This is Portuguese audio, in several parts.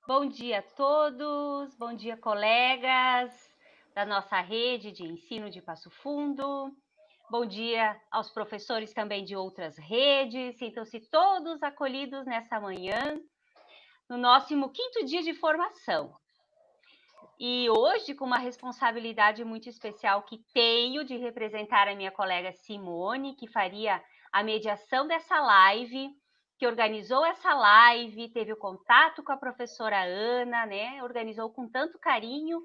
Bom dia a todos, bom dia, colegas da nossa rede de ensino de Passo Fundo. Bom dia aos professores também de outras redes. Sintam-se todos acolhidos nessa manhã, no nosso quinto dia de formação. E hoje, com uma responsabilidade muito especial que tenho de representar a minha colega Simone, que faria a mediação dessa live, que organizou essa live, teve o contato com a professora Ana, né? Organizou com tanto carinho.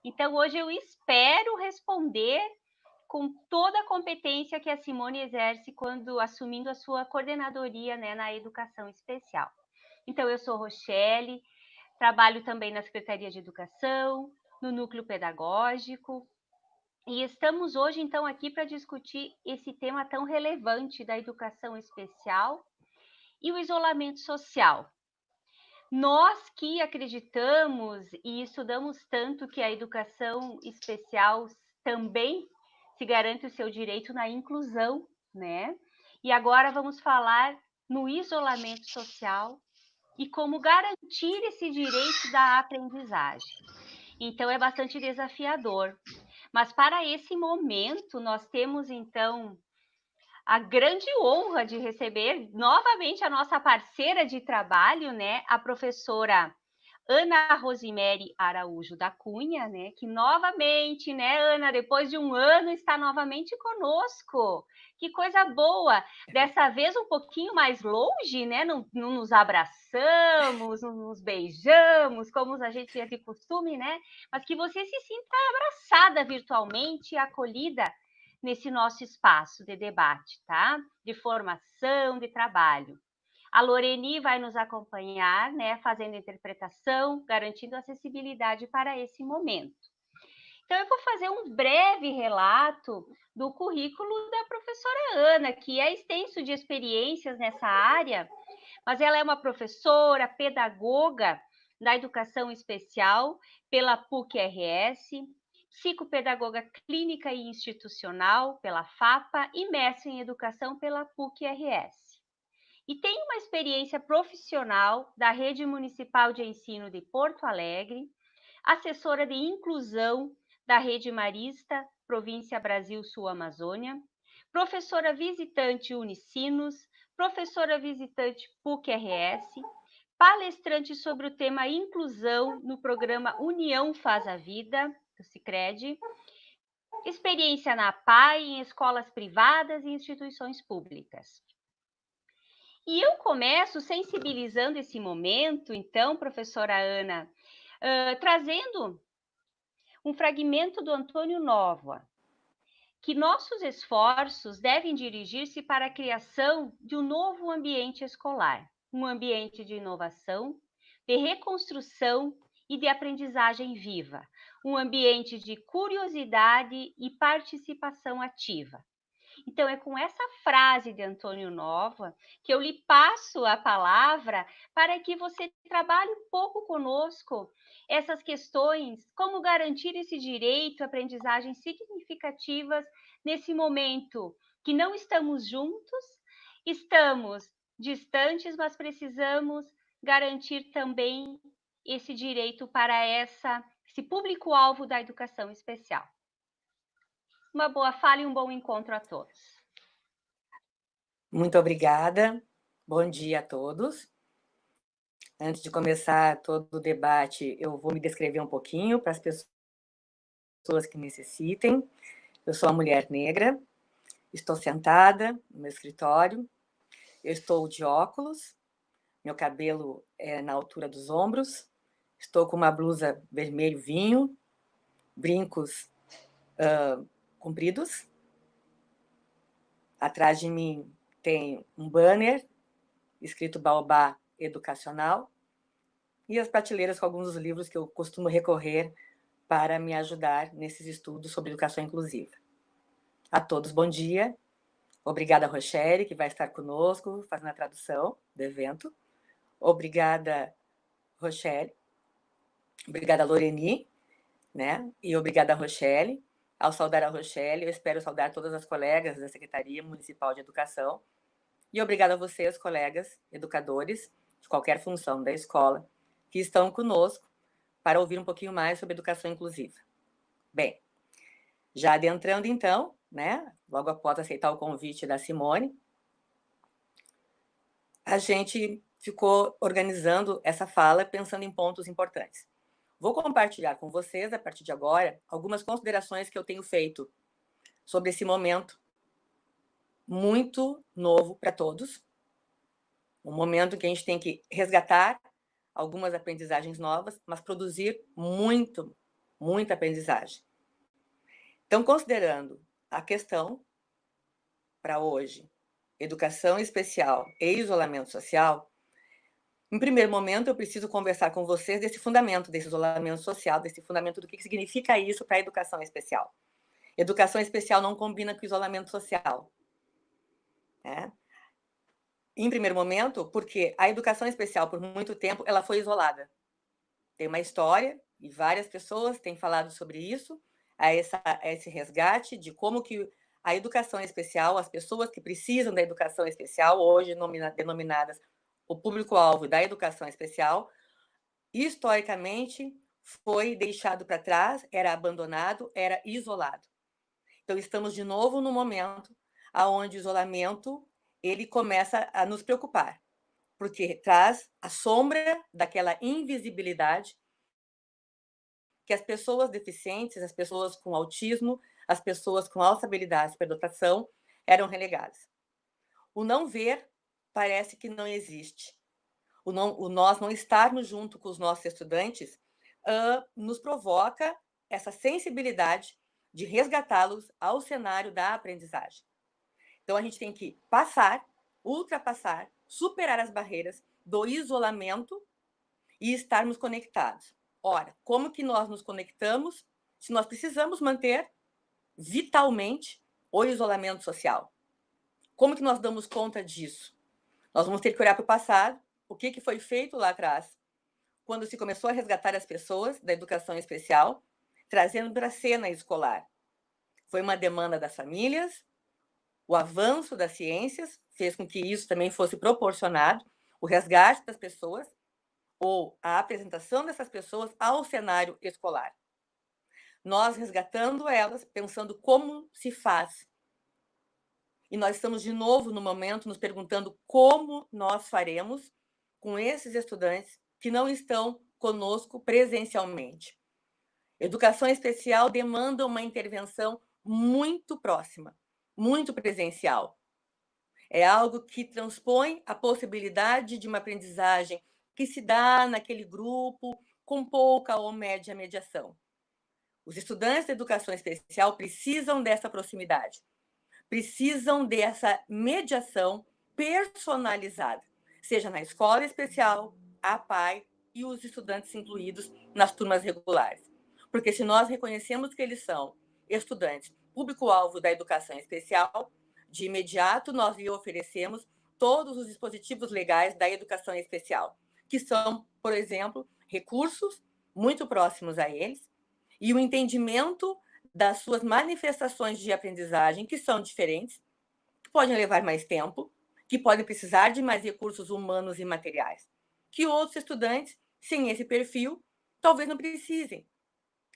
Então, hoje eu espero responder com toda a competência que a Simone exerce quando assumindo a sua coordenadoria, né, na educação especial. Então, eu sou Rochelle, trabalho também na Secretaria de Educação, no Núcleo Pedagógico, e estamos hoje, então, aqui para discutir esse tema tão relevante da educação especial e o isolamento social. Nós que acreditamos e estudamos tanto que a educação especial também se garante o seu direito na inclusão, né? E agora vamos falar no isolamento social e como garantir esse direito da aprendizagem. Então, é bastante desafiador. Mas para esse momento, nós temos, então, a grande honra de receber novamente a nossa parceira de trabalho, né, a professora Ana Rosemary Araújo da Cunha, né, que novamente, né, Ana, depois de um ano, está novamente conosco. Que coisa boa! Dessa vez um pouquinho mais longe, né, não nos abraçamos, não nos beijamos, como a gente tinha de costume, né, mas que você se sinta abraçada virtualmente e acolhida nesse nosso espaço de debate, tá? De formação, de trabalho. A Loreni vai nos acompanhar, né, fazendo interpretação, garantindo acessibilidade para esse momento. Então, eu vou fazer um breve relato do currículo da professora Ana, que é extenso de experiências nessa área, mas ela é uma professora, pedagoga da educação especial pela PUC-RS, psicopedagoga clínica e institucional pela FAPA e mestre em educação pela PUC-RS. E tem uma experiência profissional da Rede Municipal de Ensino de Porto Alegre, assessora de inclusão da Rede Marista, província Brasil Sul Amazônia, professora visitante Unicinos, professora visitante PUC-RS, palestrante sobre o tema inclusão no programa União Faz a Vida, do Sicredi, experiência na APAE, em escolas privadas e instituições públicas. E eu começo sensibilizando esse momento, então, professora Ana, trazendo um fragmento do Antônio Novoa, que nossos esforços devem dirigir-se para a criação de um novo ambiente escolar, um ambiente de inovação, de reconstrução e de aprendizagem viva, um ambiente de curiosidade e participação ativa. Então, é com essa frase de Antônio Novoa que eu lhe passo a palavra para que você trabalhe um pouco conosco essas questões, como garantir esse direito a aprendizagens significativas nesse momento que não estamos juntos, estamos distantes, mas precisamos garantir também esse direito para esse público-alvo da educação especial. Uma boa fala e um bom encontro a todos. Muito obrigada. Bom dia a todos. Antes de começar todo o debate, eu vou me descrever um pouquinho para as pessoas que necessitem. Eu sou uma mulher negra, estou sentada no meu escritório, eu estou de óculos, meu cabelo é na altura dos ombros, estou com uma blusa vermelho vinho, brincos compridos. Atrás de mim tem um banner escrito Baobá Educacional e as prateleiras com alguns dos livros que eu costumo recorrer para me ajudar nesses estudos sobre educação inclusiva. A todos, bom dia. Obrigada, Rochelle, que vai estar conosco fazendo a tradução do evento. Obrigada, Rochelle. Obrigada, Loreni, né? E obrigada, Rochelle. Ao saudar a Rochelle, eu espero saudar todas as colegas da Secretaria Municipal de Educação. E obrigada a vocês, colegas, educadores, de qualquer função da escola, que estão conosco para ouvir um pouquinho mais sobre educação inclusiva. Bem, já adentrando então, né, logo após aceitar o convite da Simone, a gente ficou organizando essa fala pensando em pontos importantes. Vou compartilhar com vocês, a partir de agora, algumas considerações que eu tenho feito sobre esse momento muito novo para todos, um momento que a gente tem que resgatar algumas aprendizagens novas, mas produzir muita aprendizagem. Então, considerando a questão para hoje, educação especial e isolamento social, em primeiro momento, eu preciso conversar com vocês desse fundamento desse isolamento social, desse fundamento do que significa isso para a educação especial. Educação especial não combina com isolamento social. Né? Em primeiro momento, porque a educação especial, por muito tempo, ela foi isolada. Tem uma história, e várias pessoas têm falado sobre isso, a esse resgate de como que a educação especial, as pessoas que precisam da educação especial, hoje denominadas o público-alvo da educação especial, historicamente foi deixado para trás, era abandonado, era isolado. Então, estamos de novo no momento onde o isolamento ele começa a nos preocupar, porque traz a sombra daquela invisibilidade que as pessoas deficientes, as pessoas com autismo, as pessoas com alta habilidade de superdotação eram relegadas. O não ver parece que não existe. O nós não estarmos junto com os nossos estudantes nos provoca essa sensibilidade de resgatá-los ao cenário da aprendizagem. Então, a gente tem que ultrapassar, superar as barreiras do isolamento e estarmos conectados. Ora, como que nós nos conectamos se nós precisamos manter vitalmente o isolamento social? Como que nós damos conta disso? Nós vamos ter que olhar para o passado, o que foi feito lá atrás, quando se começou a resgatar as pessoas da educação especial, trazendo para a cena escolar. Foi uma demanda das famílias, o avanço das ciências fez com que isso também fosse proporcionado, o resgate das pessoas, ou a apresentação dessas pessoas ao cenário escolar. Nós resgatando elas, pensando como se faz. E nós estamos de novo no momento nos perguntando como nós faremos com esses estudantes que não estão conosco presencialmente. Educação especial demanda uma intervenção muito próxima, muito presencial. É algo que transpõe a possibilidade de uma aprendizagem que se dá naquele grupo com pouca ou média mediação. Os estudantes de educação especial precisam dessa proximidade, precisam dessa mediação personalizada, seja na escola especial, a PAI e os estudantes incluídos nas turmas regulares. Porque se nós reconhecemos que eles são estudantes público-alvo da educação especial, de imediato nós lhe oferecemos todos os dispositivos legais da educação especial, que são, por exemplo, recursos muito próximos a eles e o entendimento das suas manifestações de aprendizagem, que são diferentes, que podem levar mais tempo, que podem precisar de mais recursos humanos e materiais, que outros estudantes, sem esse perfil, talvez não precisem.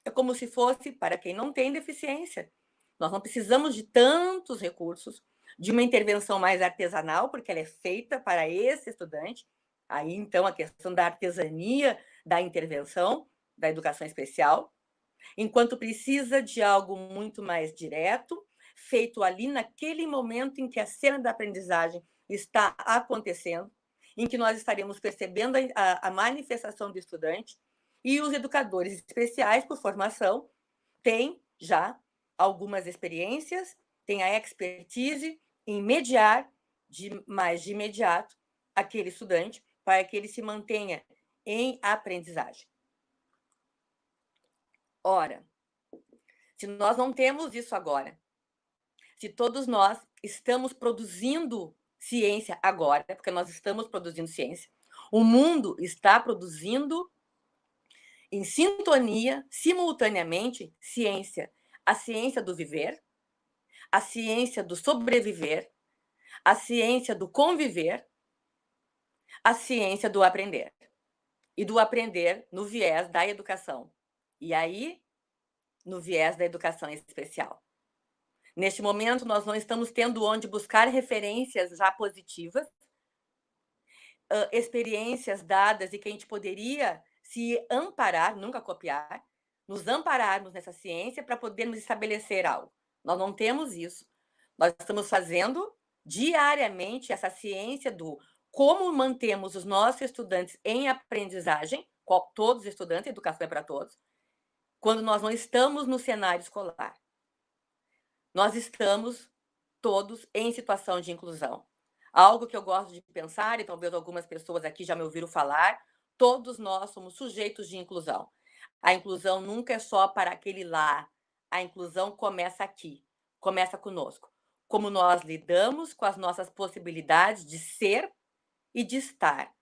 É como se fosse para quem não tem deficiência. Nós não precisamos de tantos recursos, de uma intervenção mais artesanal, porque ela é feita para esse estudante. Aí, então, a questão da artesania da intervenção, da educação especial, enquanto precisa de algo muito mais direto, feito ali naquele momento em que a cena da aprendizagem está acontecendo, em que nós estaremos percebendo a manifestação do estudante, e os educadores especiais, por formação, têm já algumas experiências, têm a expertise em mediar mais de imediato aquele estudante para que ele se mantenha em aprendizagem. Ora, se nós não temos isso agora, se todos nós estamos produzindo ciência agora, porque nós estamos produzindo ciência, o mundo está produzindo em sintonia, simultaneamente, ciência. A ciência do viver, a ciência do sobreviver, a ciência do conviver, a ciência do aprender. e do aprender no viés da educação. E aí, no viés da educação especial. Neste momento, nós não estamos tendo onde buscar referências já positivas, experiências dadas e que a gente poderia se amparar, nunca copiar, nos ampararmos nessa ciência para podermos estabelecer algo. Nós não temos isso. Nós estamos fazendo diariamente essa ciência do como mantemos os nossos estudantes em aprendizagem, todos os estudantes, educação é para todos, quando nós não estamos no cenário escolar. Nós estamos todos em situação de inclusão. Algo que eu gosto de pensar, e talvez algumas pessoas aqui já me ouviram falar, todos nós somos sujeitos de inclusão. A inclusão nunca é só para aquele lá. A inclusão começa aqui, começa conosco. Como nós lidamos com as nossas possibilidades de ser e de estar.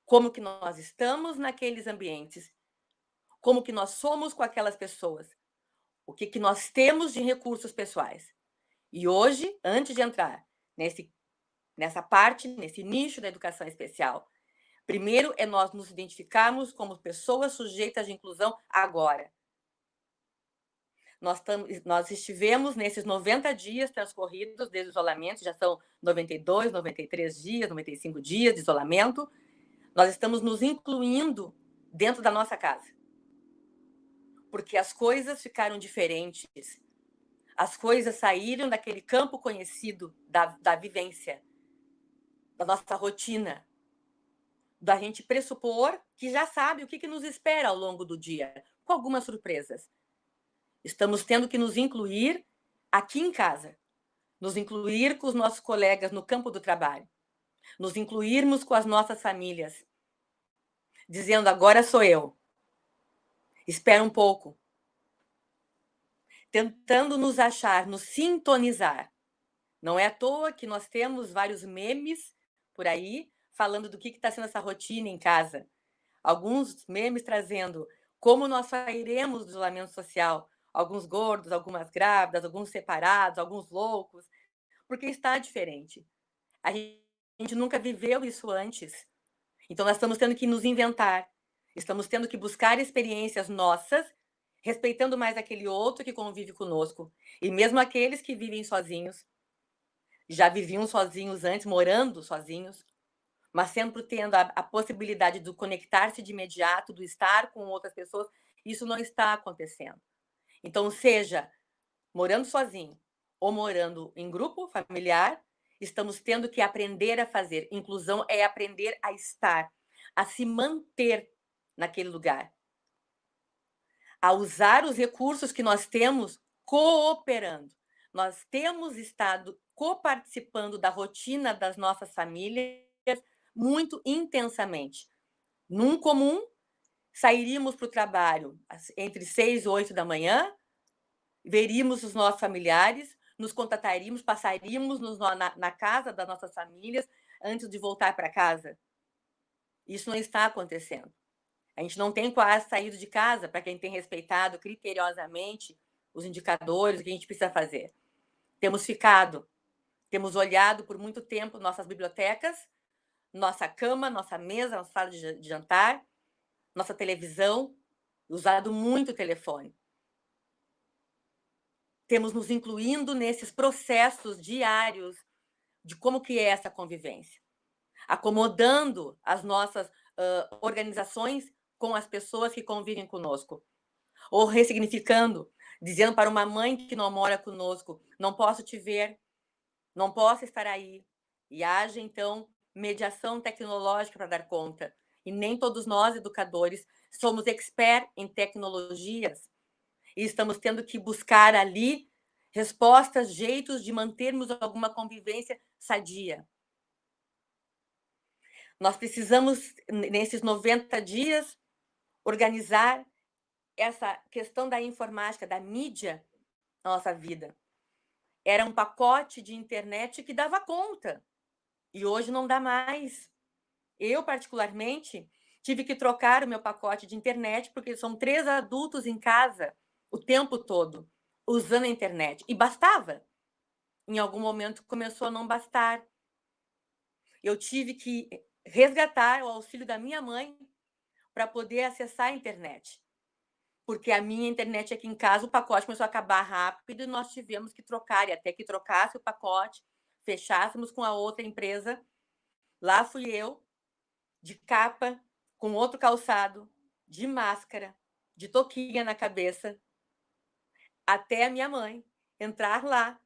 Como que nós estamos naqueles ambientes. Como que nós somos com aquelas pessoas. O que nós temos de recursos pessoais. E hoje, antes de entrar nessa parte, nesse nicho da educação especial, primeiro é nós nos identificarmos como pessoas sujeitas de inclusão agora. Nós estivemos nesses 90 dias transcorridos desde o isolamento, já são 92, 93 dias, 95 dias de isolamento, nós estamos nos incluindo dentro da nossa casa. Porque as coisas ficaram diferentes. As coisas saíram daquele campo conhecido da vivência, da nossa rotina, da gente pressupor que já sabe o que nos espera ao longo do dia, com algumas surpresas. Estamos tendo que nos incluir aqui em casa, nos incluir com os nossos colegas no campo do trabalho, nos incluirmos com as nossas famílias, dizendo, agora sou eu. Espera um pouco. Tentando nos achar, nos sintonizar. Não é à toa que nós temos vários memes por aí falando do que está sendo essa rotina em casa. Alguns memes trazendo como nós sairemos do isolamento social. Alguns gordos, algumas grávidas, alguns separados, alguns loucos, porque está diferente. A gente nunca viveu isso antes. Então, nós estamos tendo que nos inventar. Estamos tendo que buscar experiências nossas, respeitando mais aquele outro que convive conosco. E mesmo aqueles que vivem sozinhos, já viviam sozinhos antes, morando sozinhos, mas sempre tendo a possibilidade de conectar-se de imediato, do estar com outras pessoas, isso não está acontecendo. Então, seja morando sozinho ou morando em grupo familiar, estamos tendo que aprender a fazer. Inclusão é aprender a estar, a se manter naquele lugar, a usar os recursos que nós temos cooperando. Nós temos estado coparticipando da rotina das nossas famílias muito intensamente. Num comum, sairíamos para o trabalho entre 6 e 8 da manhã, veríamos os nossos familiares, nos contataríamos, passaríamos na casa das nossas famílias antes de voltar para casa. Isso não está acontecendo. A gente não tem quase saído de casa para quem tem respeitado criteriosamente os indicadores, o que a gente precisa fazer. Temos ficado, temos olhado por muito tempo nossas bibliotecas, nossa cama, nossa mesa, nossa sala de jantar, nossa televisão, usado muito o telefone. Temos nos incluindo nesses processos diários de como que é essa convivência, acomodando as nossas organizações com as pessoas que convivem conosco, ou ressignificando, dizendo para uma mãe que não mora conosco, não posso te ver, não posso estar aí, e haja, então, mediação tecnológica para dar conta. E nem todos nós, educadores, somos expert em tecnologias, e estamos tendo que buscar ali respostas, jeitos de mantermos alguma convivência sadia. Nós precisamos, nesses 90 dias, organizar essa questão da informática, da mídia na nossa vida. Era um pacote de internet que dava conta, e hoje não dá mais. Eu, particularmente, tive que trocar o meu pacote de internet, porque são 3 adultos em casa o tempo todo, usando a internet. E bastava. Em algum momento começou a não bastar. Eu tive que resgatar o auxílio da minha mãe, para poder acessar a internet. Porque a minha internet aqui em casa, o pacote começou a acabar rápido e nós tivemos que trocar. E até que trocasse o pacote, fechássemos com a outra empresa, lá fui eu, de capa, com outro calçado, de máscara, de touquinha na cabeça, até a minha mãe entrar lá,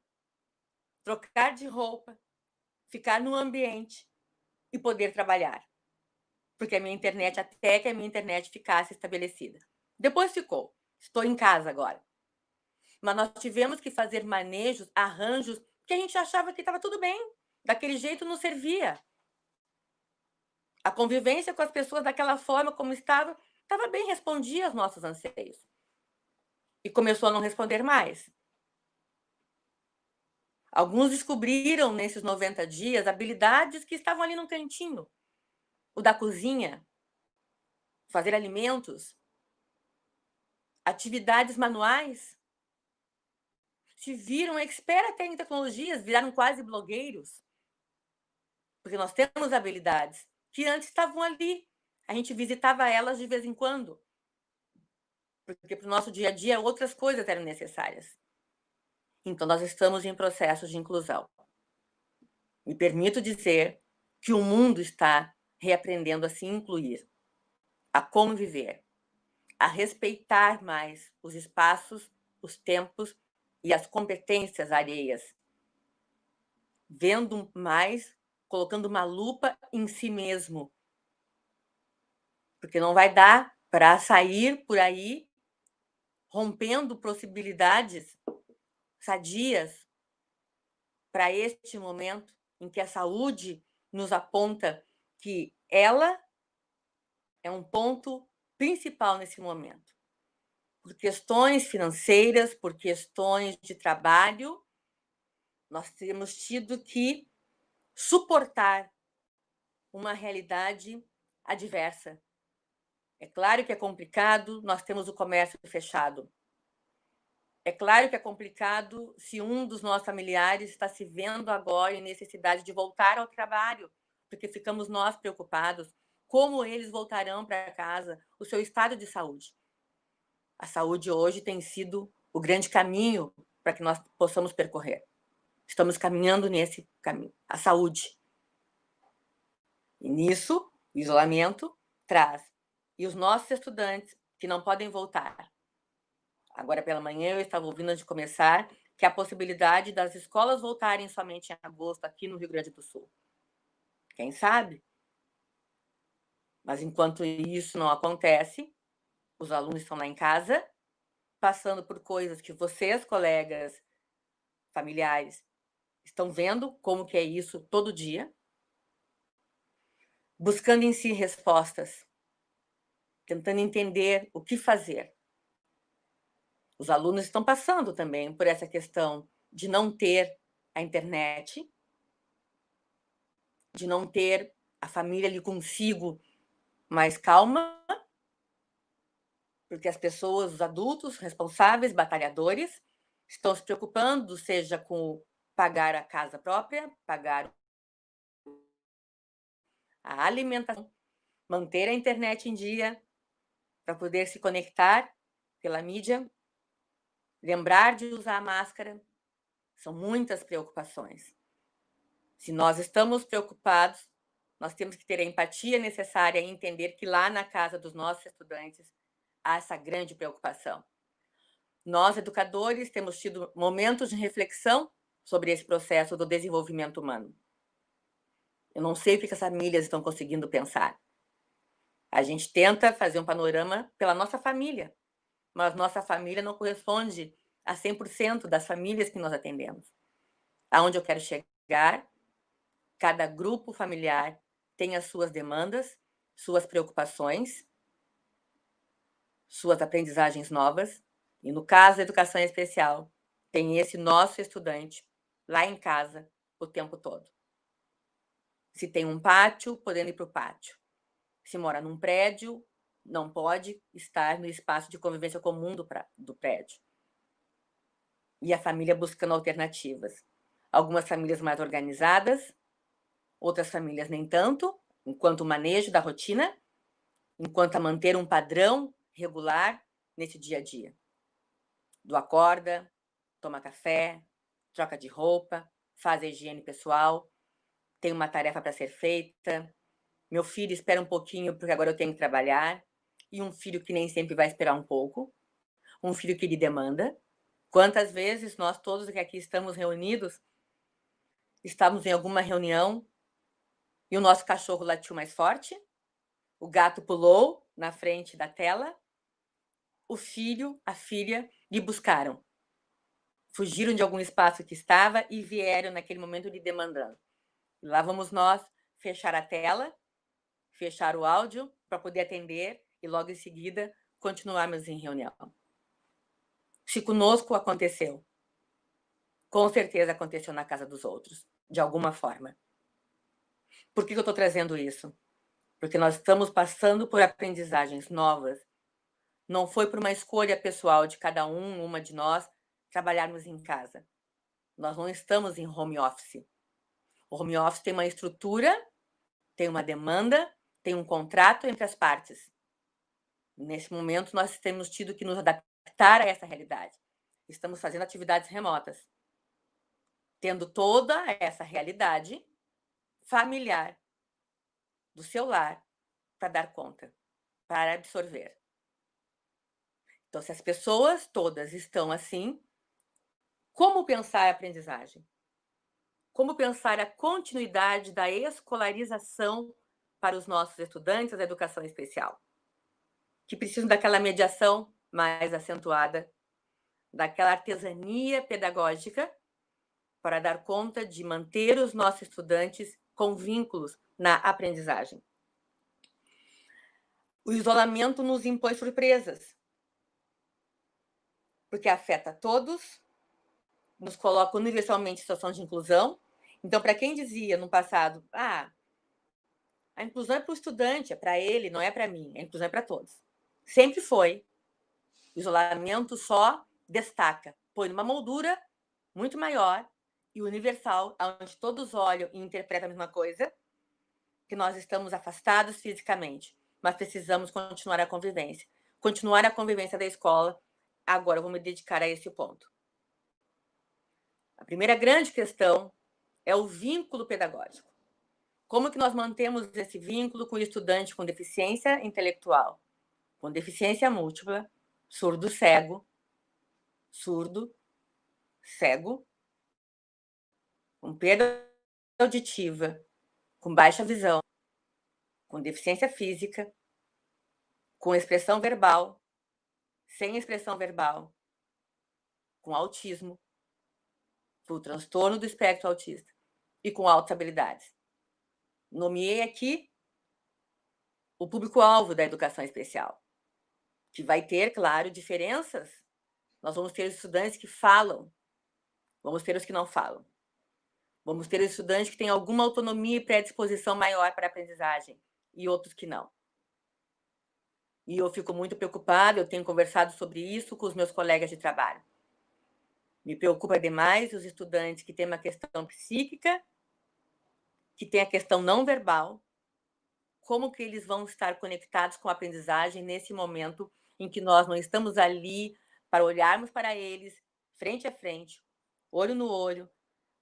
trocar de roupa, ficar no ambiente e poder trabalhar. Porque a minha internet, até que a minha internet ficasse estabelecida. Depois ficou. Estou em casa agora. Mas nós tivemos que fazer manejos, arranjos, que a gente achava que estava tudo bem. Daquele jeito não servia. A convivência com as pessoas daquela forma como estava bem, respondia aos nossos anseios. E começou a não responder mais. Alguns descobriram, nesses 90 dias, habilidades que estavam ali no cantinho. O da cozinha, fazer alimentos, atividades manuais. Se viram expert até em tecnologias, viraram quase blogueiros. Porque nós temos habilidades que antes estavam ali. A gente visitava elas de vez em quando. Porque para o nosso dia a dia outras coisas eram necessárias. Então, nós estamos em processo de inclusão. Me permito dizer que o mundo está reaprendendo a se incluir, a conviver, a respeitar mais os espaços, os tempos e as competências alheias, vendo mais, colocando uma lupa em si mesmo. Porque não vai dar para sair por aí rompendo possibilidades sadias para este momento em que a saúde nos aponta que ela é um ponto principal nesse momento. Por questões financeiras, por questões de trabalho, nós temos tido que suportar uma realidade adversa. É claro que é complicado, nós temos o comércio fechado. É claro que é complicado se um dos nossos familiares está se vendo agora em necessidade de voltar ao trabalho, porque ficamos nós preocupados como eles voltarão para casa, o seu estado de saúde. A saúde hoje tem sido o grande caminho para que nós possamos percorrer. Estamos caminhando nesse caminho, a saúde. E nisso, o isolamento traz. E os nossos estudantes que não podem voltar. Agora pela manhã eu estava ouvindo antes de começar que a possibilidade das escolas voltarem somente em agosto aqui no Rio Grande do Sul. Quem sabe? Mas enquanto isso não acontece, os alunos estão lá em casa, passando por coisas que vocês, colegas, familiares, estão vendo como que é isso todo dia, buscando em si respostas, tentando entender o que fazer. Os alunos estão passando também por essa questão de não ter a internet, de não ter a família ali consigo mais calma, porque as pessoas, os adultos responsáveis, batalhadores, estão se preocupando, seja com pagar a casa própria, pagar a alimentação, manter a internet em dia, para poder se conectar pela mídia, lembrar de usar a máscara. São muitas preocupações. Se nós estamos preocupados, nós temos que ter a empatia necessária e entender que lá na casa dos nossos estudantes há essa grande preocupação. Nós, educadores, temos tido momentos de reflexão sobre esse processo do desenvolvimento humano. Eu não sei o que as famílias estão conseguindo pensar. A gente tenta fazer um panorama pela nossa família, mas nossa família não corresponde a 100% das famílias que nós atendemos. Aonde eu quero chegar, cada grupo familiar tem as suas demandas, suas preocupações, suas aprendizagens novas, e no caso da educação especial, tem esse nosso estudante lá em casa o tempo todo. Se tem um pátio, podendo ir para o pátio. Se mora num prédio, não pode estar no espaço de convivência comum do prédio. E a família buscando alternativas. Algumas famílias mais organizadas, outras famílias nem tanto, enquanto o manejo da rotina, enquanto a manter um padrão regular nesse dia a dia. Do acorda, toma café, troca de roupa, faz a higiene pessoal, tem uma tarefa para ser feita, meu filho espera um pouquinho porque agora eu tenho que trabalhar, e um filho que nem sempre vai esperar um pouco, um filho que lhe demanda. Quantas vezes nós todos que aqui estamos reunidos, estávamos em alguma reunião e o nosso cachorro latiu mais forte, o gato pulou na frente da tela, o filho, a filha lhe buscaram. Fugiram de algum espaço que estava e vieram naquele momento lhe demandando. E lá vamos nós fechar a tela, fechar o áudio para poder atender e logo em seguida continuarmos em reunião. Se conosco aconteceu, com certeza aconteceu na casa dos outros, de alguma forma. Por que eu estou trazendo isso? Porque nós estamos passando por aprendizagens novas. Não foi por uma escolha pessoal de cada um, uma de nós, trabalharmos em casa. Nós não estamos em home office. O home office tem uma estrutura, tem uma demanda, tem um contrato entre as partes. Nesse momento, nós temos tido que nos adaptar a essa realidade. Estamos fazendo atividades remotas, tendo toda essa realidade familiar do seu lar para dar conta, para absorver. Então, se as pessoas todas estão assim, como pensar a aprendizagem? Como pensar a continuidade da escolarização para os nossos estudantes da educação especial, que precisam daquela mediação mais acentuada, daquela artesania pedagógica para dar conta de manter os nossos estudantes com vínculos na aprendizagem. O isolamento nos impõe surpresas, porque afeta todos, nos coloca universalmente em situação de inclusão. Então, para quem dizia no passado, a inclusão é para o estudante, é para ele, não é para mim, a inclusão é para todos. Sempre foi. O isolamento só destaca, põe numa moldura muito maior e universal, onde todos olham e interpretam a mesma coisa, que nós estamos afastados fisicamente, mas precisamos continuar a convivência. Continuar a convivência da escola, agora eu vou me dedicar a esse ponto. A primeira grande questão é o vínculo pedagógico. Como que nós mantemos esse vínculo com o estudante com deficiência intelectual, com deficiência múltipla, surdo, cego, com perda auditiva, com baixa visão, com deficiência física, com expressão verbal, sem expressão verbal, com autismo, com transtorno do espectro autista e com altas habilidades. Nomeei aqui o público-alvo da educação especial, que vai ter, claro, diferenças. Nós vamos ter estudantes que falam, vamos ter os que não falam. Vamos ter estudantes que têm alguma autonomia e predisposição maior para a aprendizagem e outros que não. E eu fico muito preocupada, eu tenho conversado sobre isso com os meus colegas de trabalho. Me preocupa demais os estudantes que têm uma questão psíquica, que têm a questão não verbal, como que eles vão estar conectados com a aprendizagem nesse momento em que nós não estamos ali para olharmos para eles frente a frente, olho no olho,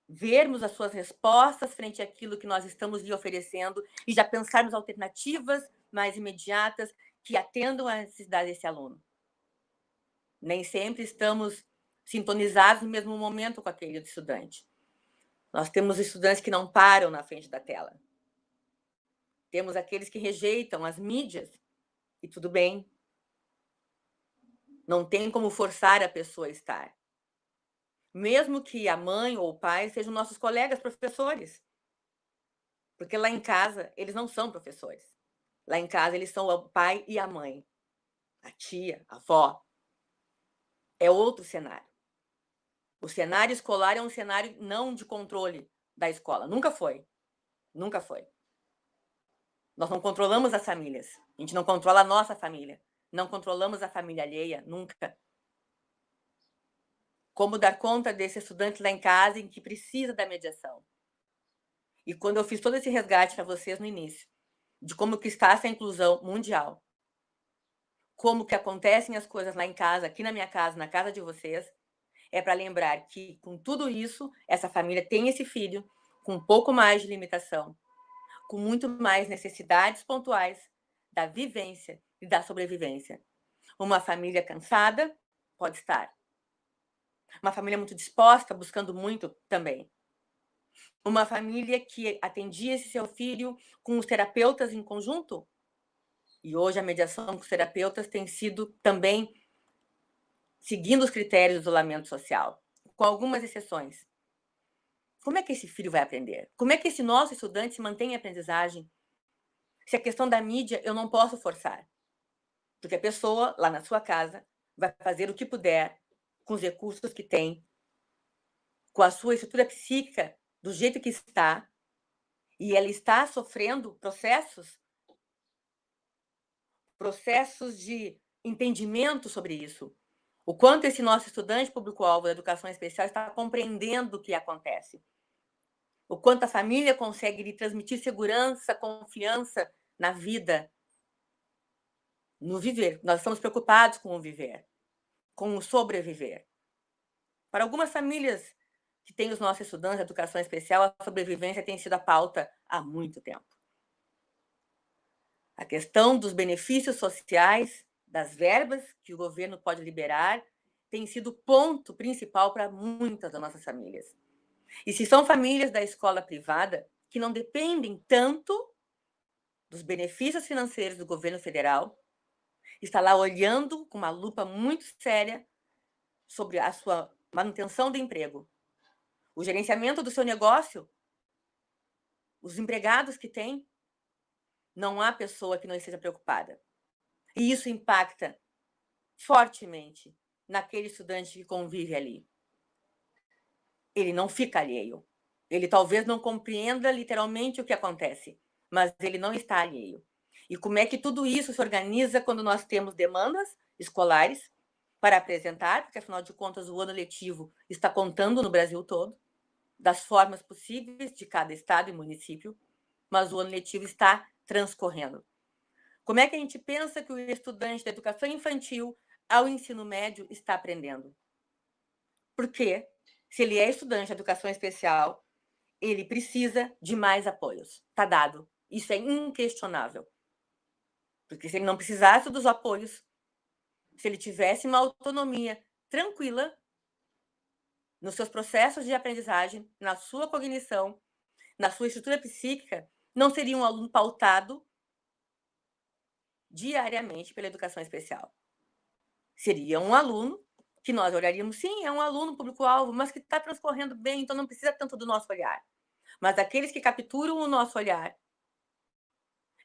vermos as suas respostas frente àquilo que nós estamos lhe oferecendo e já pensarmos alternativas mais imediatas que atendam à necessidade desse aluno. Nem sempre estamos sintonizados no mesmo momento com aquele estudante. Nós temos estudantes que não param na frente da tela. Temos aqueles que rejeitam as mídias, e tudo bem. Não tem como forçar a pessoa a estar. Mesmo que a mãe ou o pai sejam nossos colegas professores. Porque lá em casa, eles não são professores. Lá em casa, eles são o pai e a mãe. A tia, a avó. É outro cenário. O cenário escolar é um cenário não de controle da escola. Nunca foi. Nunca foi. Nós não controlamos as famílias. A gente não controla a nossa família. Não controlamos a família alheia, nunca. Como dar conta desse estudante lá em casa em que precisa da mediação. E quando eu fiz todo esse resgate para vocês no início, de como que está essa inclusão mundial, como que acontecem as coisas lá em casa, aqui na minha casa, na casa de vocês, é para lembrar que, com tudo isso, essa família tem esse filho com um pouco mais de limitação, com muito mais necessidades pontuais da vivência e da sobrevivência. Uma família cansada pode estar. Uma família muito disposta, buscando muito também. Uma família que atendia esse seu filho com os terapeutas em conjunto. E hoje a mediação com os terapeutas tem sido também seguindo os critérios do isolamento social, com algumas exceções. Como é que esse filho vai aprender? Como é que esse nosso estudante se mantém em aprendizagem? Se a questão da mídia eu não posso forçar, porque a pessoa, lá na sua casa, vai fazer o que puder, com os recursos que tem, com a sua estrutura psíquica, do jeito que está, e ela está sofrendo processos de entendimento sobre isso. O quanto esse nosso estudante público-alvo da educação especial está compreendendo o que acontece. O quanto a família consegue lhe transmitir segurança, confiança na vida, no viver. Nós estamos preocupados com o viver, com o sobreviver. Para algumas famílias que têm os nossos estudantes de educação especial, a sobrevivência tem sido a pauta há muito tempo. A questão dos benefícios sociais, das verbas que o governo pode liberar, tem sido o ponto principal para muitas das nossas famílias. E se são famílias da escola privada, que não dependem tanto dos benefícios financeiros do governo federal, está lá olhando com uma lupa muito séria sobre a sua manutenção do emprego, o gerenciamento do seu negócio, os empregados que tem, não há pessoa que não esteja preocupada. E isso impacta fortemente naquele estudante que convive ali. Ele não fica alheio. Ele talvez não compreenda literalmente o que acontece, mas ele não está alheio. E como é que tudo isso se organiza quando nós temos demandas escolares para apresentar, porque, afinal de contas, o ano letivo está contando no Brasil todo, das formas possíveis de cada estado e município, mas o ano letivo está transcorrendo. Como é que a gente pensa que o estudante da educação infantil ao ensino médio está aprendendo? Porque, se ele é estudante de educação especial, ele precisa de mais apoios. Está dado. Isso é inquestionável. Porque se ele não precisasse dos apoios, se ele tivesse uma autonomia tranquila nos seus processos de aprendizagem, na sua cognição, na sua estrutura psíquica, não seria um aluno pautado diariamente pela educação especial. Seria um aluno que nós olharíamos, sim, é um aluno público-alvo, mas que está transcorrendo bem, então não precisa tanto do nosso olhar. Mas aqueles que capturam o nosso olhar,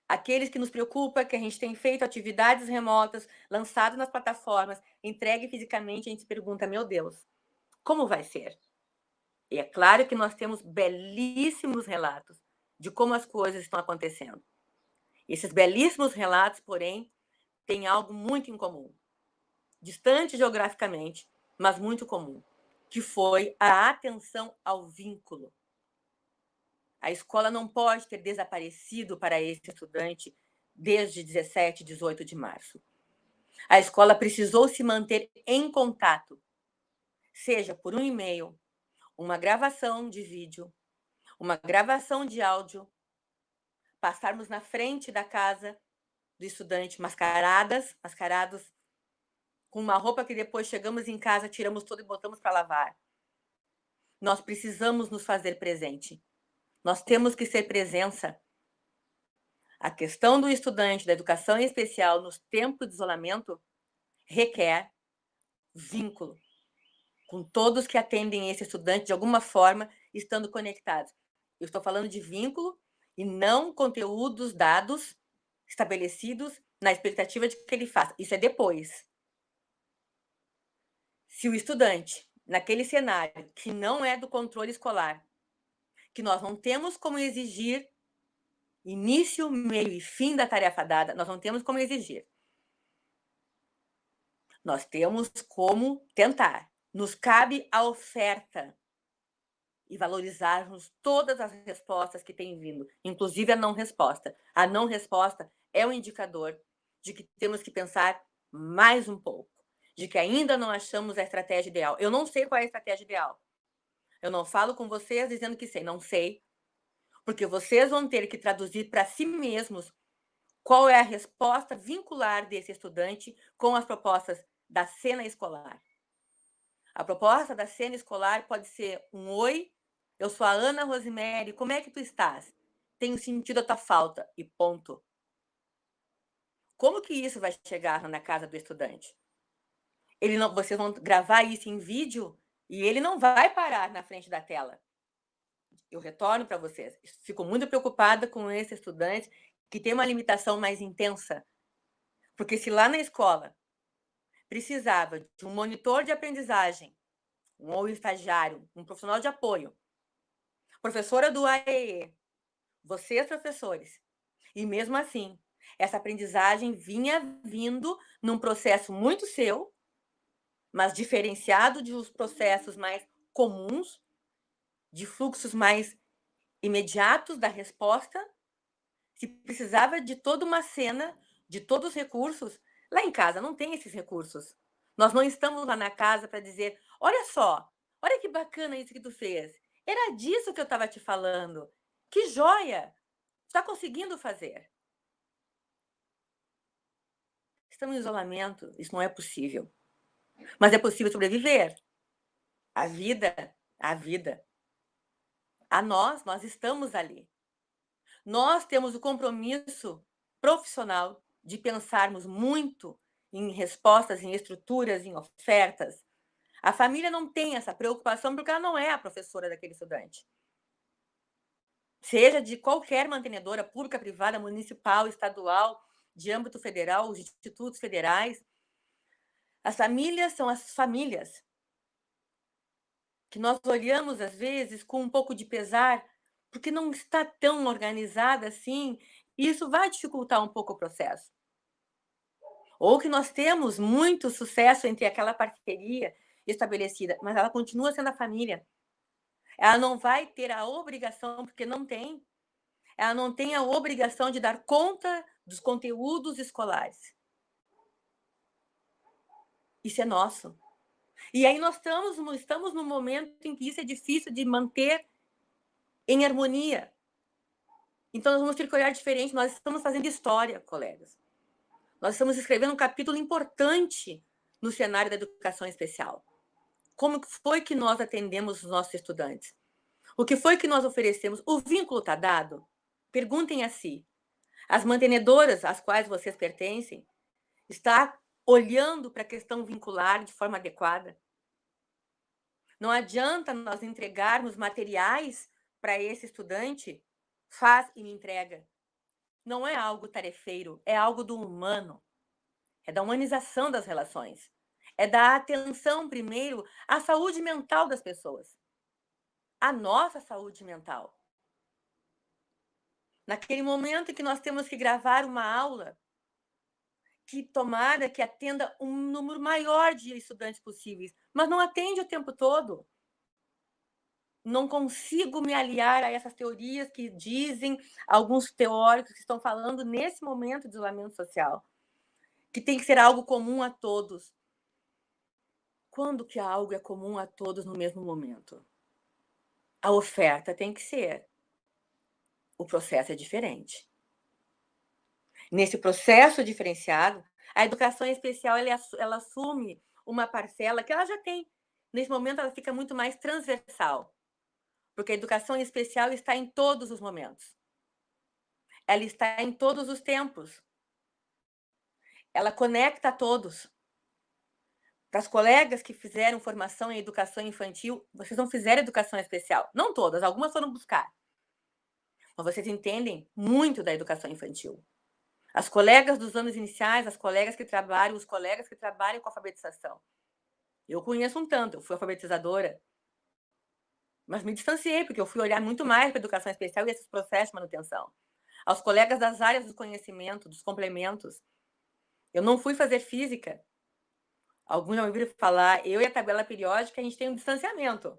aqueles que nos preocupam, que a gente tem feito atividades remotas, lançado nas plataformas, entregue fisicamente, a gente se pergunta, meu Deus, como vai ser? E é claro que nós temos belíssimos relatos de como as coisas estão acontecendo. Esses belíssimos relatos, porém, têm algo muito em comum. Distante geograficamente, mas muito comum, que foi a atenção ao vínculo. A escola não pode ter desaparecido para esse estudante desde 17, 18 de março. A escola precisou se manter em contato, seja por um e-mail, uma gravação de vídeo, uma gravação de áudio, passarmos na frente da casa do estudante mascarados, com uma roupa que depois chegamos em casa, tiramos toda e botamos para lavar. Nós precisamos nos fazer presente. Nós temos que ser presença. A questão do estudante da educação especial nos tempos de isolamento requer vínculo com todos que atendem esse estudante de alguma forma, estando conectados. Eu estou falando de vínculo e não conteúdos dados estabelecidos na expectativa de que ele faça. Isso é depois. Se o estudante, naquele cenário que não é do controle escolar, que nós não temos como exigir início, meio e fim da tarefa dada, nós não temos como exigir. Nós temos como tentar. Nos cabe a oferta e valorizarmos todas as respostas que têm vindo, inclusive a não resposta. A não resposta é um indicador de que temos que pensar mais um pouco, de que ainda não achamos a estratégia ideal. Eu não sei qual é a estratégia ideal. Eu não falo com vocês dizendo que sei, não sei, porque vocês vão ter que traduzir para si mesmos qual é a resposta vincular desse estudante com as propostas da cena escolar. A proposta da cena escolar pode ser um oi, eu sou a Ana Rosemary, como é que tu estás? Tenho sentido a tua falta, e ponto. Como que isso vai chegar na casa do estudante? Vocês vão gravar isso em vídeo e ele não vai parar na frente da tela. Eu retorno para vocês. Fico muito preocupada com esse estudante que tem uma limitação mais intensa. Porque se lá na escola precisava de um monitor de aprendizagem, ou estagiário, um profissional de apoio, professora do AEE, vocês professores, e mesmo assim, essa aprendizagem vinha vindo num processo muito seu, mas diferenciado dos processos mais comuns, de fluxos mais imediatos da resposta, se precisava de toda uma cena, de todos os recursos. Lá em casa não tem esses recursos. Nós não estamos lá na casa para dizer, olha só, olha que bacana isso que tu fez. Era disso que eu estava te falando. Que joia! Está conseguindo fazer. Estamos em isolamento, isso não é possível. Mas é possível sobreviver. A vida, a vida. A nós estamos ali. Nós temos o compromisso profissional de pensarmos muito em respostas, em estruturas, em ofertas. A família não tem essa preocupação porque ela não é a professora daquele estudante. Seja de qualquer mantenedora pública, privada, municipal, estadual, de âmbito federal, os institutos federais. As famílias são as famílias que nós olhamos, às vezes, com um pouco de pesar, porque não está tão organizada assim, e isso vai dificultar um pouco o processo. Ou que nós temos muito sucesso entre aquela parceria estabelecida, mas ela continua sendo a família. Ela não vai ter a obrigação, porque não tem, ela não tem a obrigação de dar conta dos conteúdos escolares. Isso é nosso. E aí nós estamos num momento em que isso é difícil de manter em harmonia. Então, nós vamos ter que olhar diferente. Nós estamos fazendo história, colegas. Nós estamos escrevendo um capítulo importante no cenário da educação especial. Como foi que nós atendemos os nossos estudantes? O que foi que nós oferecemos? O vínculo está dado? Perguntem a si. As mantenedoras às quais vocês pertencem está olhando para a questão vincular de forma adequada? Não adianta nós entregarmos materiais para esse estudante, faz e me entrega. Não é algo tarefeiro, é algo do humano. É da humanização das relações. É da atenção, primeiro, à saúde mental das pessoas. A nossa saúde mental. Naquele momento em que nós temos que gravar uma aula, que tomara que atenda um número maior de estudantes possíveis, mas não atende o tempo todo. Não consigo me aliar a essas teorias que dizem alguns teóricos que estão falando nesse momento de isolamento social, que tem que ser algo comum a todos. Quando que algo é comum a todos no mesmo momento? A oferta tem que ser. O processo é diferente. Nesse processo diferenciado, a educação especial ela assume uma parcela que ela já tem. Nesse momento, ela fica muito mais transversal, porque a educação especial está em todos os momentos. Ela está em todos os tempos. Ela conecta a todos. Para as colegas que fizeram formação em educação infantil, vocês não fizeram educação especial. Não todas, algumas foram buscar. Mas vocês entendem muito da educação infantil. As colegas dos anos iniciais, as colegas que trabalham, os colegas que trabalham com alfabetização. Eu conheço um tanto, eu fui alfabetizadora, mas me distanciei, porque eu fui olhar muito mais para a educação especial e esses processos de manutenção. Aos colegas das áreas do conhecimento, dos complementos. Eu não fui fazer física. Alguns já me ouviram falar, eu e a tabela periódica, a gente tem um distanciamento.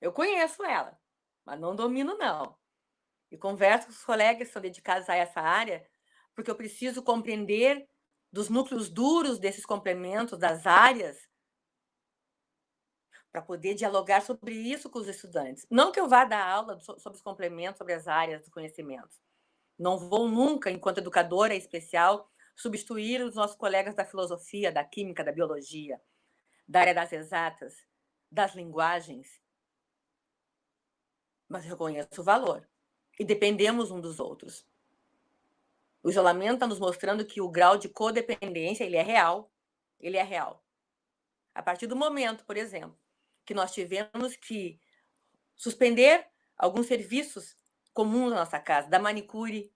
Eu conheço ela, mas não domino, não. E converso com os colegas que são dedicados a essa área, porque eu preciso compreender dos núcleos duros desses complementos, das áreas, para poder dialogar sobre isso com os estudantes. Não que eu vá dar aula sobre os complementos, sobre as áreas do conhecimento. Não vou nunca, enquanto educadora especial, substituir os nossos colegas da filosofia, da química, da biologia, da área das exatas, das linguagens. Mas reconheço o valor. E dependemos um dos outros. O isolamento está nos mostrando que o grau de codependência ele é real. Ele é real. A partir do momento, por exemplo, que nós tivemos que suspender alguns serviços comuns na nossa casa, da manicure,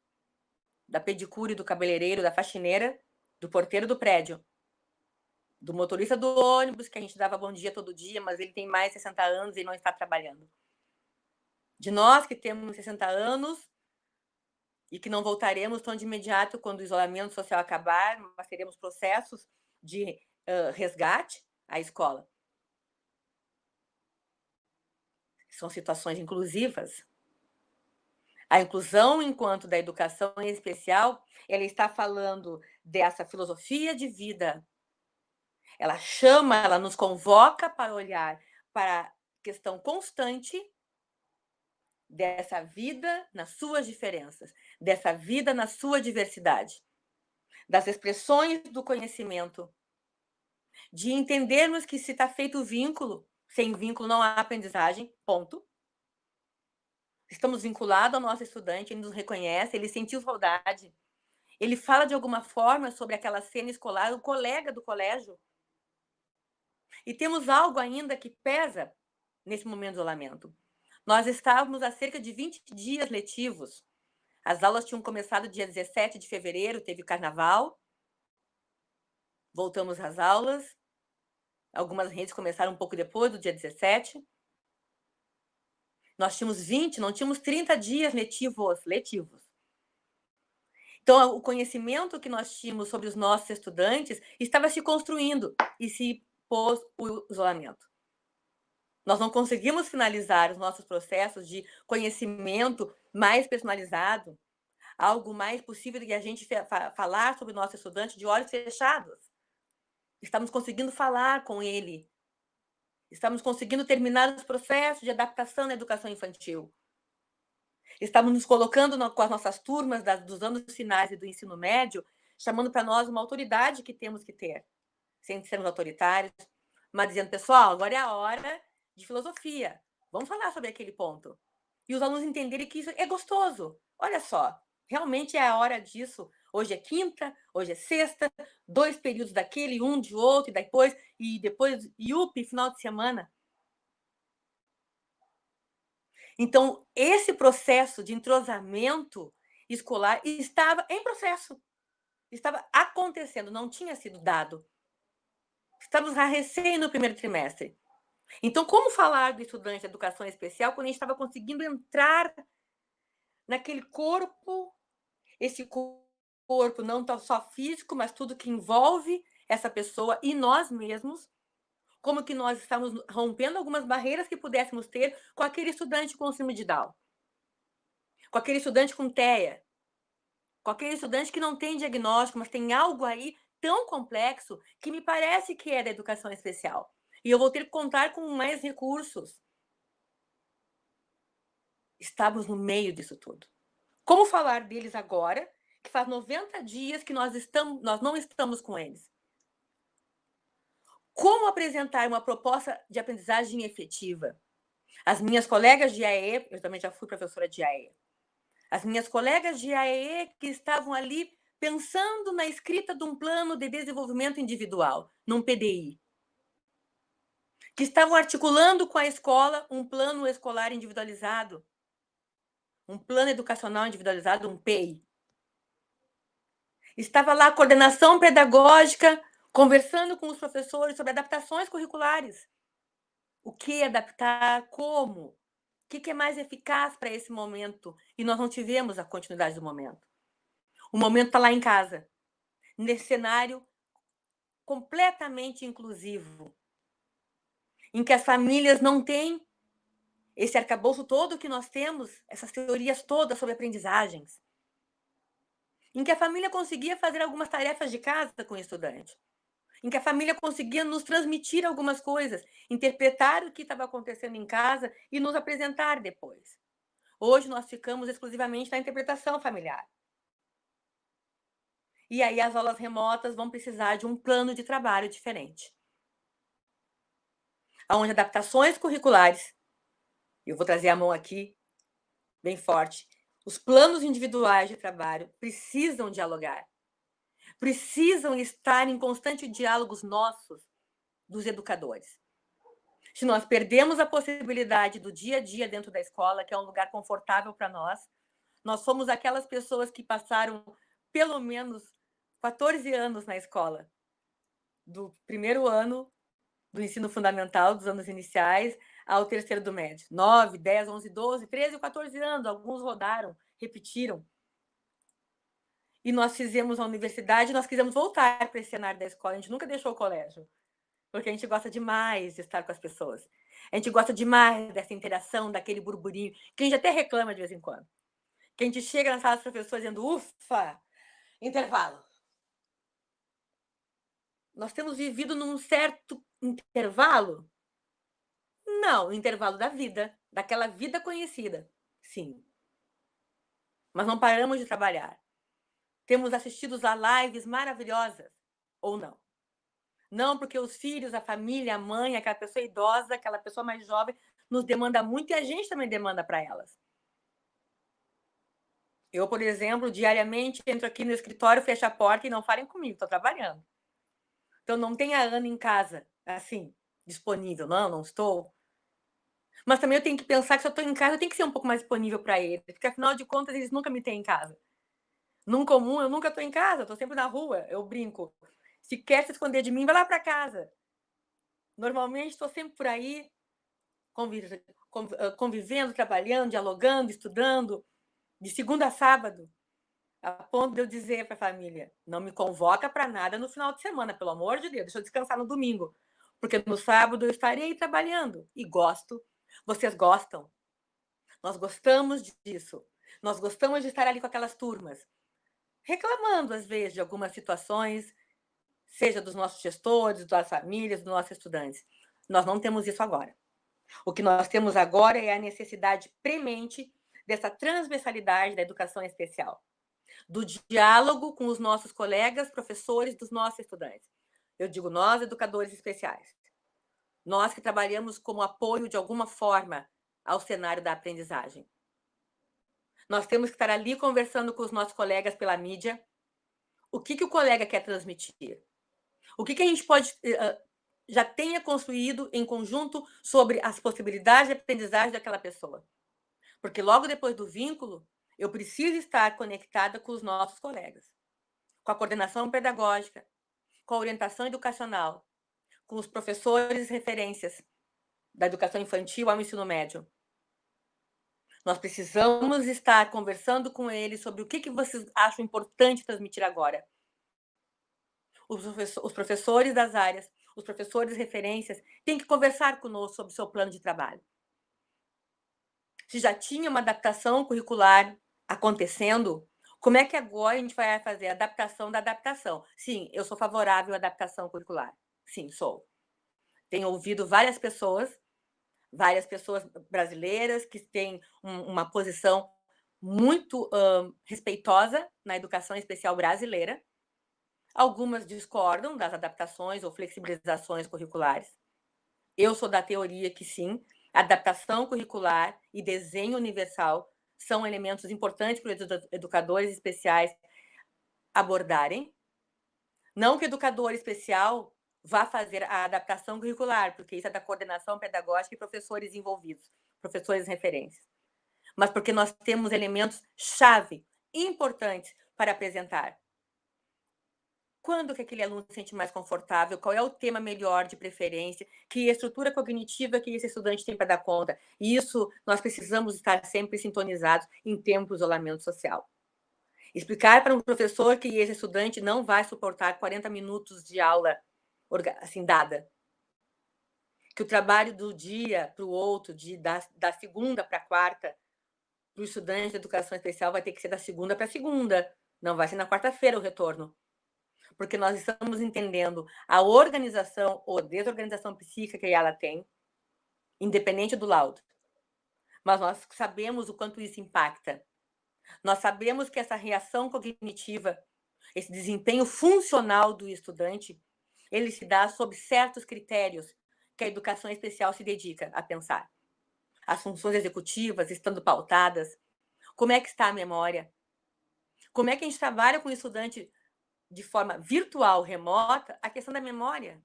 da pedicure, do cabeleireiro, da faxineira, do porteiro do prédio, do motorista do ônibus, que a gente dava bom dia todo dia, mas ele tem mais de 60 anos e não está trabalhando. De nós que temos 60 anos e que não voltaremos tão de imediato quando o isolamento social acabar, mas teremos processos de resgate à escola. São situações inclusivas. A inclusão, enquanto da educação em especial, ela está falando dessa filosofia de vida. Ela chama, ela nos convoca para olhar para a questão constante dessa vida nas suas diferenças, dessa vida na sua diversidade, das expressões do conhecimento, de entendermos que se está feito o vínculo, sem vínculo não há aprendizagem, ponto. Estamos vinculados ao nosso estudante, ele nos reconhece, ele sentiu saudade, ele fala de alguma forma sobre aquela cena escolar, o colega do colégio. E temos algo ainda que pesa nesse momento de isolamento. Nós estávamos há cerca de 20 dias letivos. As aulas tinham começado dia 17 de fevereiro, teve carnaval. Voltamos às aulas. Algumas redes começaram um pouco depois do dia 17. Nós tínhamos 20, não tínhamos 30 dias letivos. Então, o conhecimento que nós tínhamos sobre os nossos estudantes estava se construindo e se pôs o isolamento. Nós não conseguimos finalizar os nossos processos de conhecimento mais personalizado, algo mais possível de a gente falar sobre o nosso estudante de olhos fechados. Estamos conseguindo falar com ele. Estamos conseguindo terminar os processos de adaptação na educação infantil. Estamos nos colocando com as nossas turmas dos anos finais e do ensino médio, chamando para nós uma autoridade que temos que ter, sem sermos autoritários, mas dizendo, pessoal, agora é a hora de filosofia. Vamos falar sobre aquele ponto. E os alunos entenderem que isso é gostoso. Olha só, realmente é a hora disso. Hoje é quinta, hoje é sexta, 2 períodos daquele, um de outro, e depois IUP, final de semana. Então, esse processo de entrosamento escolar estava em processo. Estava acontecendo, não tinha sido dado. Estamos recém no primeiro trimestre. Então, como falar do estudante de educação especial quando a gente estava conseguindo entrar naquele corpo, esse corpo não só físico, mas tudo que envolve essa pessoa e nós mesmos, como que nós estamos rompendo algumas barreiras que pudéssemos ter com aquele estudante com síndrome de Down, com aquele estudante com TEA, com aquele estudante que não tem diagnóstico, mas tem algo aí tão complexo que me parece que é da educação especial. E eu vou ter que contar com mais recursos. Estamos no meio disso tudo. Como falar deles agora, que faz 90 dias que nós não estamos com eles? Como apresentar uma proposta de aprendizagem efetiva? As minhas colegas de AE, eu também já fui professora de AE, as minhas colegas de AE que estavam ali pensando na escrita de um plano de desenvolvimento individual, num PDI, que estavam articulando com a escola um plano escolar individualizado, um plano educacional individualizado, um PEI. Estava lá a coordenação pedagógica, conversando com os professores sobre adaptações curriculares. O que adaptar, como, o que é mais eficaz para esse momento? E nós não tivemos a continuidade do momento. O momento está lá em casa, nesse cenário completamente inclusivo, em que as famílias não têm esse arcabouço todo que nós temos, essas teorias todas sobre aprendizagens. em que a família conseguia fazer algumas tarefas de casa com o estudante, em que a família conseguia nos transmitir algumas coisas, interpretar o que estava acontecendo em casa e nos apresentar depois. Hoje nós ficamos exclusivamente na interpretação familiar. E aí as aulas remotas vão precisar de um plano de trabalho diferente, onde adaptações curriculares, eu vou trazer a mão aqui bem forte, os planos individuais de trabalho precisam dialogar, precisam estar em constante diálogos nossos, dos educadores. Se nós perdemos a possibilidade do dia a dia dentro da escola, que é um lugar confortável para nós somos aquelas pessoas que passaram pelo menos 14 anos na escola, do primeiro ano do ensino fundamental, dos anos iniciais, ao terceiro do médio. 9, 10, 11, 12, 13, 14 anos, alguns rodaram, repetiram. E nós fizemos a universidade, nós quisemos voltar para esse cenário da escola, a gente nunca deixou o colégio, porque a gente gosta demais de estar com as pessoas. A gente gosta demais dessa interação, daquele burburinho, que a gente até reclama de vez em quando. Que a gente chega na sala dos professores dizendo, ufa, intervalo. Nós temos vivido num certo intervalo? Não, o intervalo da vida, daquela vida conhecida, sim. Mas não paramos de trabalhar. Temos assistido a lives maravilhosas, ou não. Não, porque os filhos, a família, a mãe, aquela pessoa idosa, aquela pessoa mais jovem, nos demanda muito e a gente também demanda para elas. Eu, por exemplo, diariamente entro aqui no escritório, fecho a porta e não falem comigo, estou trabalhando. Então, não tem a Ana em casa, assim, disponível. Não estou. Mas também eu tenho que pensar que se eu estou em casa, eu tenho que ser um pouco mais disponível para eles, porque afinal de contas, eles nunca me têm em casa. Num comum, eu nunca estou em casa, estou sempre na rua, eu brinco. Se quer se esconder de mim, vai lá para casa. Normalmente, estou sempre por aí, convivendo, trabalhando, dialogando, estudando, de segunda a sábado, a ponto de eu dizer para a família, não me convoca para nada no final de semana, pelo amor de Deus, deixa eu descansar no domingo, porque no sábado eu estarei trabalhando, e gosto. Vocês gostam? Nós gostamos disso. Nós gostamos de estar ali com aquelas turmas, reclamando, às vezes, de algumas situações, seja dos nossos gestores, das famílias, dos nossos estudantes. Nós não temos isso agora. O que nós temos agora é a necessidade premente dessa transversalidade da educação especial, do diálogo com os nossos colegas, professores, dos nossos estudantes. Eu digo nós, educadores especiais. Nós que trabalhamos como apoio, de alguma forma, ao cenário da aprendizagem. Nós temos que estar ali conversando com os nossos colegas pela mídia. O que o colega quer transmitir? O que a gente pode já tenha construído em conjunto sobre as possibilidades de aprendizagem daquela pessoa? Porque logo depois do vínculo, eu preciso estar conectada com os nossos colegas, com a coordenação pedagógica, com a orientação educacional, com os professores referências da educação infantil ao ensino médio. Nós precisamos estar conversando com eles sobre o que vocês acham importante transmitir agora. Os professores das áreas, os professores referências, têm que conversar conosco sobre o seu plano de trabalho. Se já tinha uma adaptação curricular acontecendo, como é que agora a gente vai fazer a adaptação da adaptação? Sim, eu sou favorável à adaptação curricular. Sim, sou. Tenho ouvido várias pessoas brasileiras que têm uma posição muito respeitosa na educação especial brasileira. Algumas discordam das adaptações ou flexibilizações curriculares. Eu sou da teoria que sim, adaptação curricular e desenho universal são elementos importantes para os educadores especiais abordarem. Não que o educador especial vá fazer a adaptação curricular, porque isso é da coordenação pedagógica e professores envolvidos, professores referências. Mas porque nós temos elementos-chave importantes para apresentar. Quando que aquele aluno se sente mais confortável? Qual é o tema melhor de preferência? Que estrutura cognitiva que esse estudante tem para dar conta? E isso nós precisamos estar sempre sintonizados em tempo de isolamento social. Explicar para um professor que esse estudante não vai suportar 40 minutos de aula assim, dada. Que o trabalho do dia para o outro, da segunda para a quarta, para o estudante de educação especial, vai ter que ser da segunda para a segunda. Não vai ser na quarta-feira o retorno, porque nós estamos entendendo a organização ou desorganização psíquica que ela tem, independente do laudo. Mas nós sabemos o quanto isso impacta. Nós sabemos que essa reação cognitiva, esse desempenho funcional do estudante, ele se dá sob certos critérios que a educação especial se dedica a pensar. As funções executivas estando pautadas, como é que está a memória, como é que a gente trabalha com o estudante de forma virtual, remota, a questão da memória.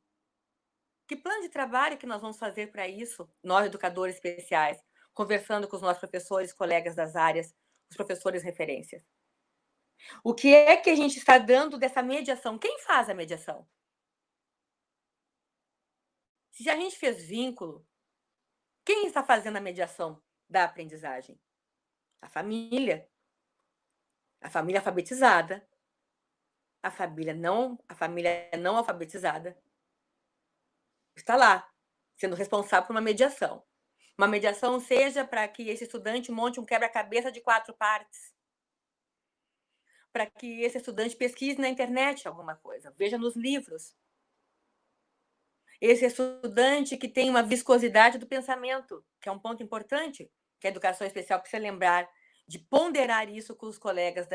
Que plano de trabalho que nós vamos fazer para isso, nós, educadores especiais, conversando com os nossos professores, colegas das áreas, os professores referências? O que é que a gente está dando dessa mediação? Quem faz a mediação? Se a gente fez vínculo, quem está fazendo a mediação da aprendizagem? A família. A família alfabetizada. A família não alfabetizada está lá, sendo responsável por uma mediação. Uma mediação seja para que esse estudante monte um quebra-cabeça de 4 partes, para que esse estudante pesquise na internet alguma coisa, veja nos livros. Esse estudante que tem uma viscosidade do pensamento, que é um ponto importante, que a educação especial precisa lembrar de ponderar isso com os colegas,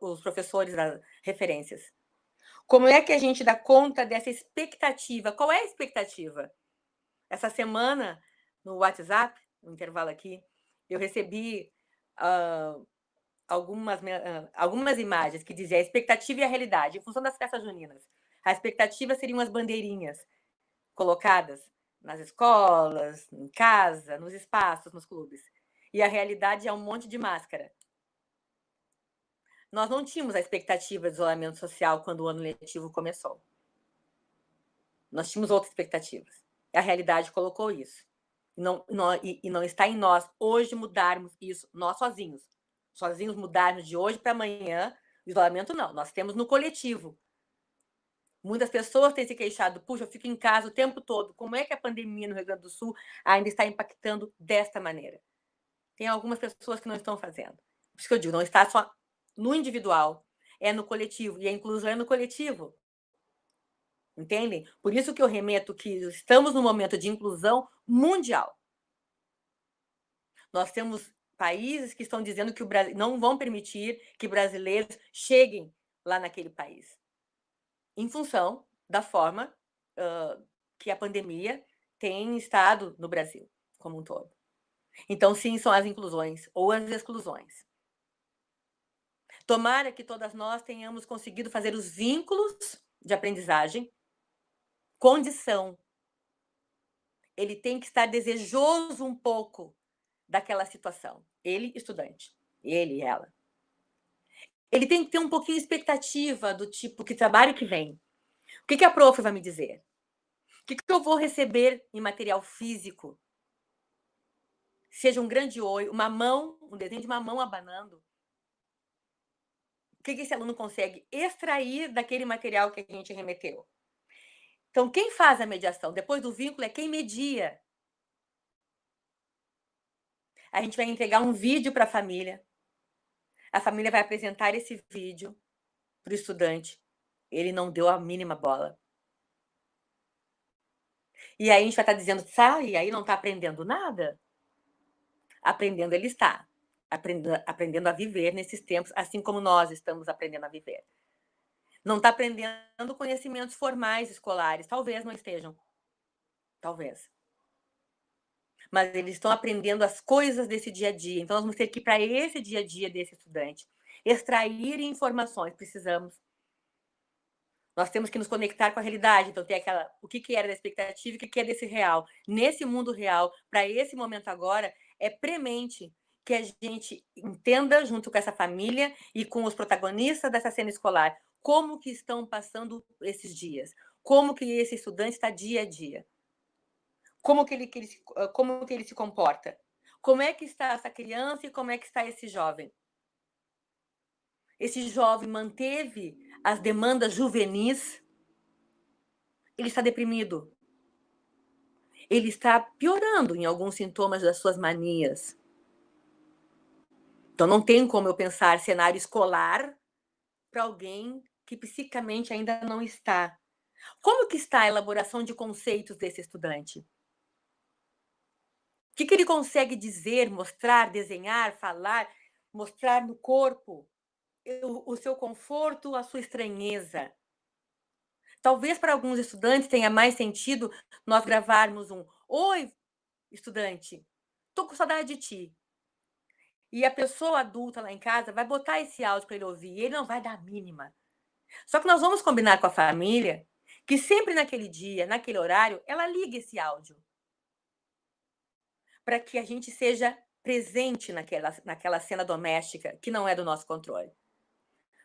os professores das referências. Como é que a gente dá conta dessa expectativa? Qual é a expectativa? Essa semana, no WhatsApp, no intervalo aqui, eu recebi algumas imagens que diziam a expectativa e a realidade, em função das festas juninas. A expectativa seriam as bandeirinhas colocadas nas escolas, em casa, nos espaços, nos clubes. E a realidade é um monte de máscara. Nós não tínhamos a expectativa de isolamento social quando o ano letivo começou. Nós tínhamos outras expectativas. A realidade colocou isso. E não está em nós hoje mudarmos isso, nós sozinhos. Sozinhos mudarmos de hoje para amanhã. Isolamento não, nós temos no coletivo. Muitas pessoas têm se queixado, puxa, eu fico em casa o tempo todo. Como é que a pandemia no Rio Grande do Sul ainda está impactando desta maneira? Tem algumas pessoas que não estão fazendo. Por isso que eu digo, não está só no individual, é no coletivo. E a inclusão é no coletivo. Entendem? Por isso que eu remeto que estamos num momento de inclusão mundial. Nós temos países que estão dizendo que o Brasil não vão permitir que brasileiros cheguem lá naquele país, em função da forma que a pandemia tem estado no Brasil como um todo. Então, sim, são as inclusões ou as exclusões. Tomara que todas nós tenhamos conseguido fazer os vínculos de aprendizagem. Condição. Ele tem que estar desejoso um pouco daquela situação. Ele, estudante. Ele e ela. Ele tem que ter um pouquinho de expectativa do tipo, que trabalho que vem? O que a prof vai me dizer? O que eu vou receber em material físico? Seja um grande oi, uma mão, um desenho de uma mão abanando. O que esse aluno consegue extrair daquele material que a gente remeteu? Então, quem faz a mediação depois do vínculo é quem media. A gente vai entregar um vídeo para a família vai apresentar esse vídeo para o estudante. Ele não deu a mínima bola. E aí a gente vai estar dizendo, e aí não está aprendendo nada? Aprendendo ele está. Aprendendo a viver nesses tempos, assim como nós estamos aprendendo a viver. Não está aprendendo conhecimentos formais escolares. Talvez não estejam. Talvez. Mas eles estão aprendendo as coisas desse dia a dia. Então, nós vamos ter que ir para esse dia a dia desse estudante. Extrair informações, precisamos. Nós temos que nos conectar com a realidade. Então, tem o que era da expectativa e o que é desse real. Nesse mundo real, para esse momento agora, é premente que a gente entenda, junto com essa família e com os protagonistas dessa cena escolar, como que estão passando esses dias. Como que esse estudante está dia a dia. Como que ele se comporta. Como é que está essa criança e como é que está esse jovem. Esse jovem manteve as demandas juvenis, ele está deprimido. Ele está piorando em alguns sintomas das suas manias. Então, não tem como eu pensar cenário escolar para alguém que psicamente ainda não está. Como que está a elaboração de conceitos desse estudante? O que ele consegue dizer, mostrar, desenhar, falar, mostrar no corpo o seu conforto, a sua estranheza? Talvez para alguns estudantes tenha mais sentido nós gravarmos um "Oi, estudante, tô com saudade de ti". E a pessoa adulta lá em casa vai botar esse áudio para ele ouvir e ele não vai dar a mínima. Só que nós vamos combinar com a família que sempre naquele dia, naquele horário, ela liga esse áudio para que a gente seja presente naquela cena doméstica que não é do nosso controle.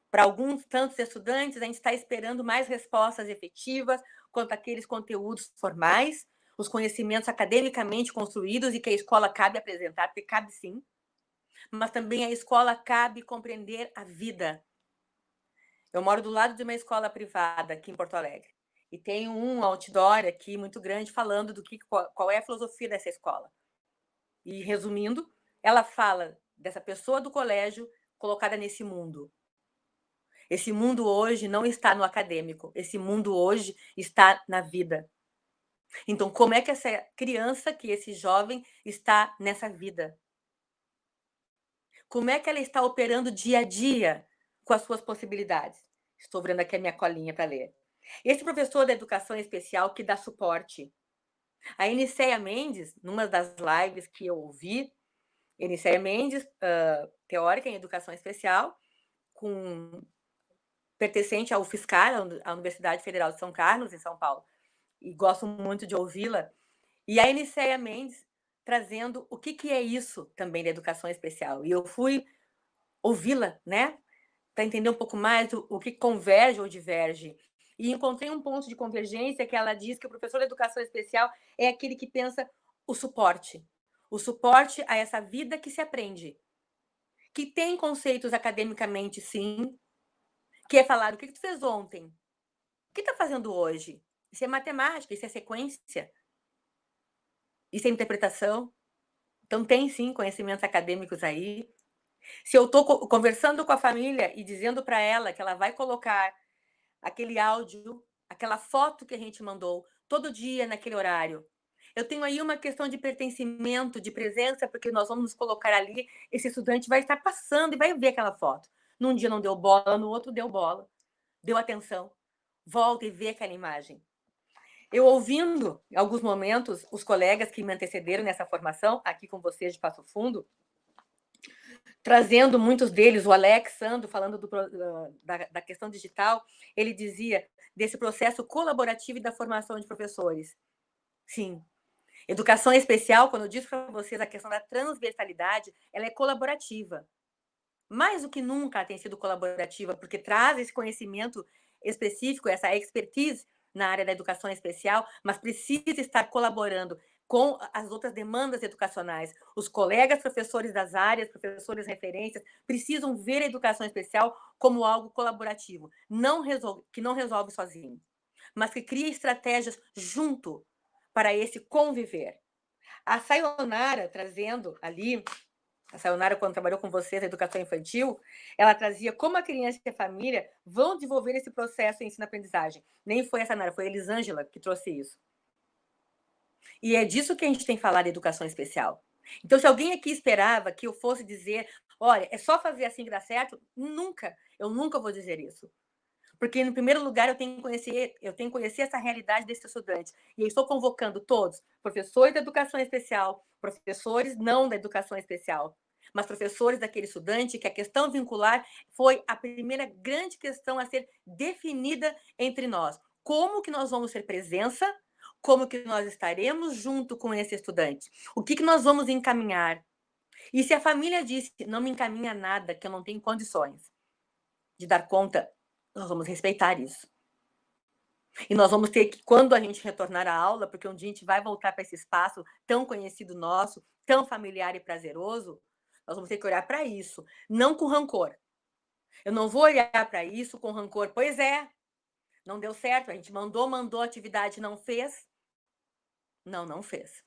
Para alguns tantos estudantes, a gente está esperando mais respostas efetivas quanto àqueles conteúdos formais, os conhecimentos academicamente construídos e que a escola cabe apresentar, porque cabe sim, mas também a escola cabe compreender a vida. Eu moro do lado de uma escola privada aqui em Porto Alegre e tem um outdoor aqui muito grande falando qual é a filosofia dessa escola. E resumindo, ela fala dessa pessoa do colégio colocada nesse mundo. Esse mundo hoje não está no acadêmico, esse mundo hoje está na vida. Então, como é que essa criança, que esse jovem está nessa vida? Como é que ela está operando dia a dia com as suas possibilidades? Estou vendo aqui a minha colinha para ler. Esse professor da educação especial que dá suporte. A Eniceia Mendes, numa das lives que eu ouvi, Eniceia Mendes, teórica em educação especial, pertencente ao UFSCar, a Universidade Federal de São Carlos, em São Paulo, e gosto muito de ouvi-la. E a Eniceia Mendes trazendo o que é isso também da educação especial. E eu fui ouvi-la, né, para entender um pouco mais o que converge ou diverge. E encontrei um ponto de convergência que ela diz que o professor de educação especial é aquele que pensa o suporte a essa vida que se aprende, que tem conceitos academicamente, sim, que é falar o que tu fez ontem, o que está fazendo hoje. Isso é matemática, isso é sequência, isso é interpretação. Então, tem sim conhecimentos acadêmicos aí. Se eu estou conversando com a família e dizendo para ela que ela vai colocar aquele áudio, aquela foto que a gente mandou, todo dia naquele horário, eu tenho aí uma questão de pertencimento, de presença, porque nós vamos nos colocar ali, esse estudante vai estar passando e vai ver aquela foto. Num dia não deu bola, no outro deu bola, deu atenção, volta e vê aquela imagem. Eu ouvindo, em alguns momentos, os colegas que me antecederam nessa formação, aqui com vocês de Passo Fundo, trazendo muitos deles, o Alex Sando, falando da questão digital, ele dizia desse processo colaborativo e da formação de professores. Sim. Educação especial, quando eu disse para vocês a questão da transversalidade, ela é colaborativa. Mais do que nunca ela tem sido colaborativa, porque traz esse conhecimento específico, essa expertise na área da educação especial, mas precisa estar colaborando com as outras demandas educacionais. Os colegas professores das áreas, professores referências, precisam ver a educação especial como algo colaborativo, que não resolve sozinho, mas que cria estratégias junto para esse conviver. A Sayonara trazendo ali, a Sayonara, quando trabalhou com vocês na educação infantil, ela trazia como a criança e a família vão desenvolver esse processo de ensino-aprendizagem. Nem foi a Sayonara, foi a Elisângela que trouxe isso. E é disso que a gente tem falado em educação especial. Então, se alguém aqui esperava que eu fosse dizer, olha, é só fazer assim que dá certo, eu nunca vou dizer isso. Porque, no primeiro lugar, eu tenho que conhecer essa realidade desse estudante. E eu estou convocando todos, professores da educação especial, professores não da educação especial, mas professores daquele estudante, que a questão vincular foi a primeira grande questão a ser definida entre nós. Como que nós vamos ser presença? Como que nós estaremos junto com esse estudante? O que nós vamos encaminhar? E se a família disse, não me encaminha nada, que eu não tenho condições de dar conta, nós vamos respeitar isso. E nós vamos ter que, quando a gente retornar à aula, porque um dia a gente vai voltar para esse espaço tão conhecido nosso, tão familiar e prazeroso, nós vamos ter que olhar para isso, não com rancor. Eu não vou olhar para isso com rancor. Pois é, não deu certo, a gente mandou a atividade, não fez. Não fez.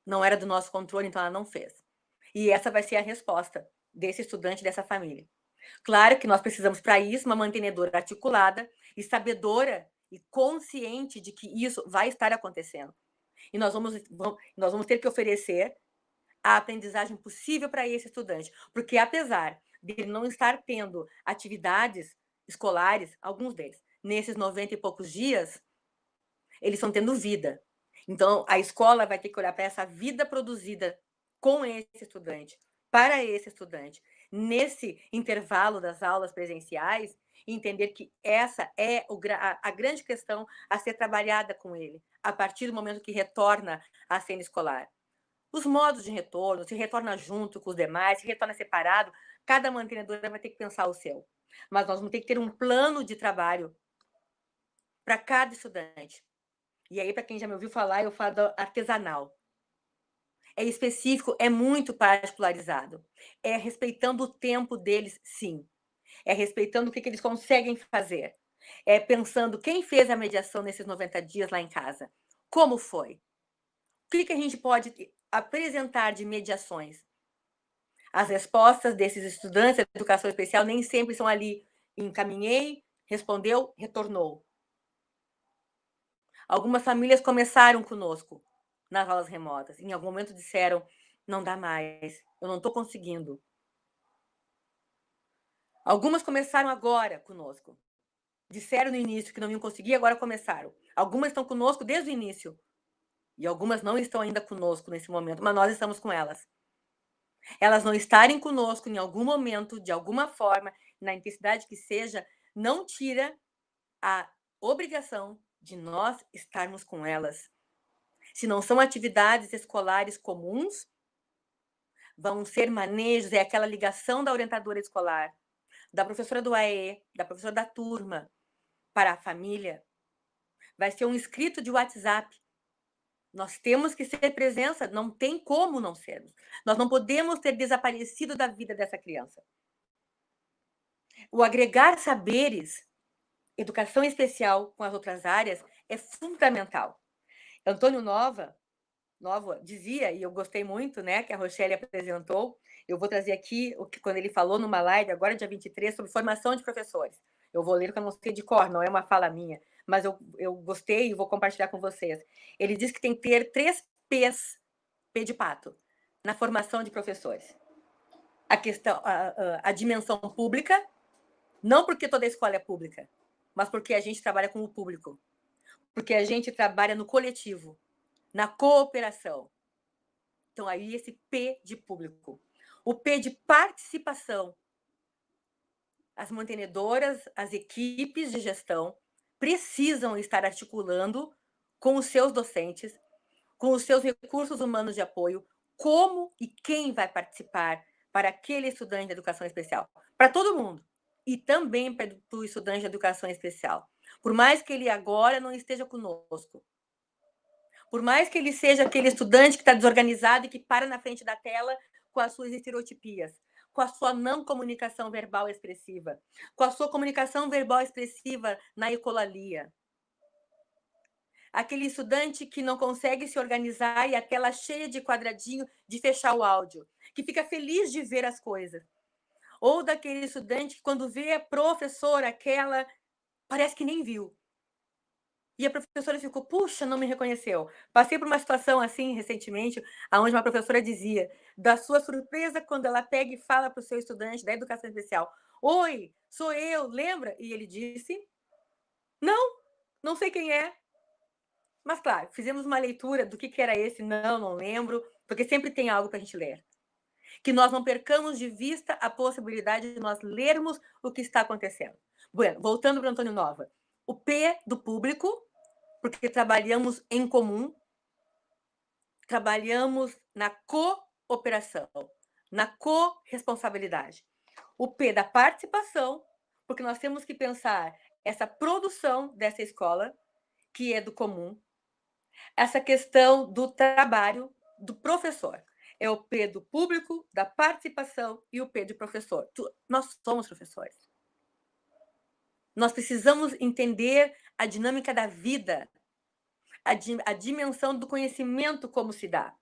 Não era do nosso controle, então ela não fez. E essa vai ser a resposta desse estudante, dessa família. Claro que nós precisamos, para isso, uma mantenedora articulada e sabedora e consciente de que isso vai estar acontecendo. E nós vamos ter que oferecer a aprendizagem possível para esse estudante, porque apesar de ele não estar tendo atividades escolares, alguns deles, nesses 90 e poucos dias, eles estão tendo vida. Então, a escola vai ter que olhar para essa vida produzida com esse estudante, para esse estudante, nesse intervalo das aulas presenciais, e entender que essa é a grande questão a ser trabalhada com ele, a partir do momento que retorna à cena escolar. Os modos de retorno, se retorna junto com os demais, se retorna separado, cada mantenedora vai ter que pensar o seu. Mas nós vamos ter que ter um plano de trabalho para cada estudante. E aí, para quem já me ouviu falar, eu falo artesanal. É específico, é muito particularizado. É respeitando o tempo deles, sim. É respeitando o que eles conseguem fazer. É pensando quem fez a mediação nesses 90 dias lá em casa. Como foi? O que a gente pode apresentar de mediações? As respostas desses estudantes de educação especial nem sempre são ali. Encaminhei, respondeu, retornou. Algumas famílias começaram conosco nas aulas remotas. Em algum momento disseram, não dá mais, eu não estou conseguindo. Algumas começaram agora conosco. Disseram no início que não iam conseguir, agora começaram. Algumas estão conosco desde o início. E algumas não estão ainda conosco nesse momento, mas nós estamos com elas. Elas não estarem conosco em algum momento, de alguma forma, na intensidade que seja, não tira a obrigação de nós estarmos com elas. Se não são atividades escolares comuns, vão ser manejos, é aquela ligação da orientadora escolar, da professora do AE, da professora da turma, para a família. Vai ser um escrito de WhatsApp. Nós temos que ser presença, não tem como não sermos. Nós não podemos ter desaparecido da vida dessa criança. O agregar saberes, educação especial com as outras áreas, é fundamental. Antônio Nova dizia, e eu gostei muito, né, que a Rochelle apresentou, eu vou trazer aqui o que quando ele falou numa live, agora dia 23, sobre formação de professores. Eu vou ler o que eu não sei de cor, não é uma fala minha, mas eu gostei e vou compartilhar com vocês. Ele diz que tem que ter 3 P's, P de pato, na formação de professores. A questão, a dimensão pública, não porque toda escola é pública, mas porque a gente trabalha com o público, porque a gente trabalha no coletivo, na cooperação. Então, aí esse P de público. O P de participação. As mantenedoras, as equipes de gestão precisam estar articulando com os seus docentes, com os seus recursos humanos de apoio, como e quem vai participar para aquele estudante de educação especial. Para todo mundo. E também para o estudante de educação especial. Por mais que ele agora não esteja conosco, por mais que ele seja aquele estudante que está desorganizado e que para na frente da tela com as suas estereotipias, com a sua não comunicação verbal expressiva, com a sua comunicação verbal expressiva na ecolalia. Aquele estudante que não consegue se organizar e a tela cheia de quadradinho de fechar o áudio, que fica feliz de ver as coisas. Ou daquele estudante que, quando vê a professora, aquela, parece que nem viu. E a professora ficou, puxa, não me reconheceu. Passei por uma situação assim recentemente, onde uma professora dizia da sua surpresa quando ela pega e fala para o seu estudante da educação especial: oi, sou eu, lembra? E ele disse: não, não sei quem é. Mas, claro, fizemos uma leitura do que era esse, não lembro, porque sempre tem algo para a gente ler. Que nós não percamos de vista a possibilidade de nós lermos o que está acontecendo. Bueno, voltando para o Antônio Nova. O P do público, porque trabalhamos em comum, trabalhamos na cooperação, na corresponsabilidade. O P da participação, porque nós temos que pensar essa produção dessa escola, que é do comum, essa questão do trabalho do professor. É o P do público, da participação e o P de professor. Nós somos professores. Nós precisamos entender a dinâmica da vida, a dimensão do conhecimento como se dá.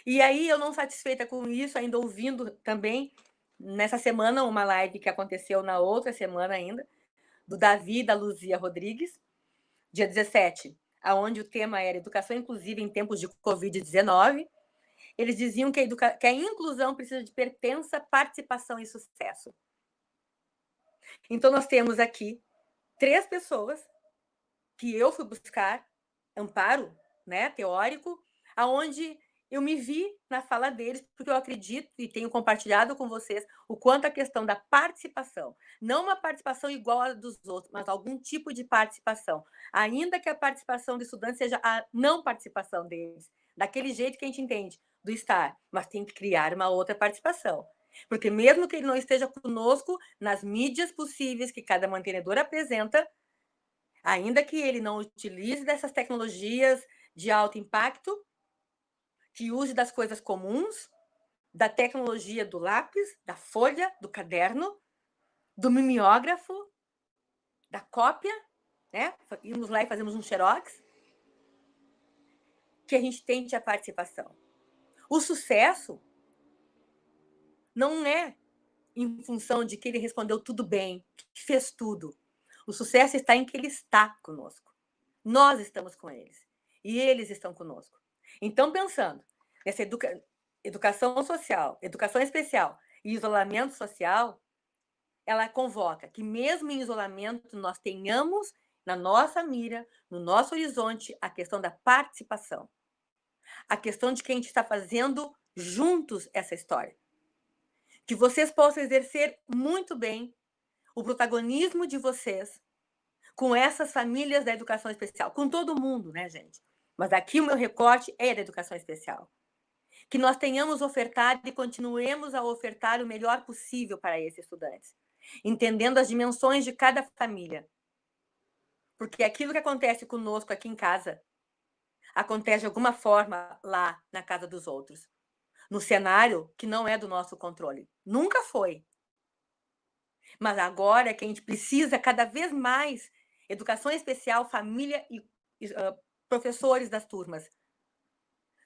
E aí, eu não satisfeita com isso, ainda ouvindo também, nessa semana, uma live que aconteceu na outra semana ainda, do Davi e da Luzia Rodrigues, dia 17, aonde o tema era educação inclusiva em tempos de Covid-19. Eles diziam que a inclusão precisa de pertença, participação e sucesso. Então, nós temos aqui 3 pessoas que eu fui buscar amparo, né, teórico, aonde eu me vi na fala deles, porque eu acredito e tenho compartilhado com vocês o quanto a questão da participação, não uma participação igual à dos outros, mas algum tipo de participação, ainda que a participação do estudante seja a não participação deles, daquele jeito que a gente entende, do estar, mas tem que criar uma outra participação. Porque mesmo que ele não esteja conosco nas mídias possíveis que cada mantenedor apresenta, ainda que ele não utilize dessas tecnologias de alto impacto, que use das coisas comuns, da tecnologia do lápis, da folha, do caderno, do mimeógrafo, da cópia, né? Irmos lá e fazemos um xerox, que a gente tente a participação. O sucesso não é em função de que ele respondeu tudo bem, que fez tudo. O sucesso está em que ele está conosco. Nós estamos com eles. E eles estão conosco. Então, pensando nessa educação social, educação especial e isolamento social, ela convoca que, mesmo em isolamento, nós tenhamos na nossa mira, no nosso horizonte, a questão da participação. A questão de que a gente está fazendo juntos essa história. Que vocês possam exercer muito bem o protagonismo de vocês com essas famílias da educação especial, com todo mundo, né, gente? Mas aqui o meu recorte é da educação especial. Que nós tenhamos ofertado e continuemos a ofertar o melhor possível para esses estudantes, entendendo as dimensões de cada família. Porque aquilo que acontece conosco aqui em casa, acontece de alguma forma lá na casa dos outros, no cenário que não é do nosso controle. Nunca foi. Mas agora é que a gente precisa cada vez mais educação especial, família e professores das turmas.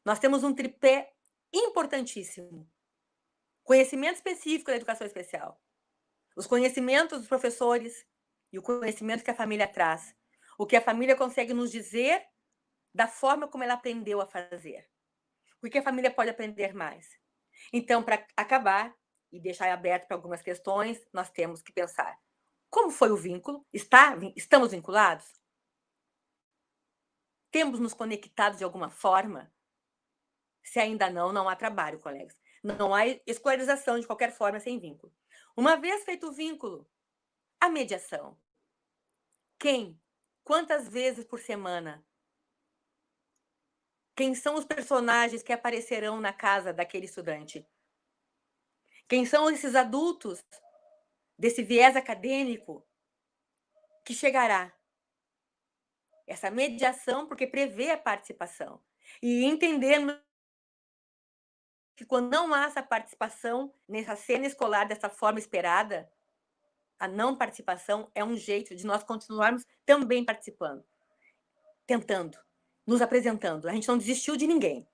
Nós temos um tripé importantíssimo. Conhecimento específico da educação especial. Os conhecimentos dos professores e o conhecimento que a família traz. O que a família consegue nos dizer da forma como ela aprendeu a fazer. O que a família pode aprender mais. Então, para acabar e deixar aberto para algumas questões, nós temos que pensar. Como foi o vínculo? Estamos vinculados? Temos nos conectado de alguma forma? Se ainda não, não há trabalho, colegas. Não há escolarização de qualquer forma sem vínculo. Uma vez feito o vínculo, a mediação. Quem? Quantas vezes por semana? Quem são os personagens que aparecerão na casa daquele estudante? Quem são esses adultos desse viés acadêmico que chegará? Essa mediação, porque prevê a participação. E entendendo que quando não há essa participação nessa cena escolar dessa forma esperada, a não participação é um jeito de nós continuarmos também participando, tentando, nos apresentando. A gente não desistiu de ninguém.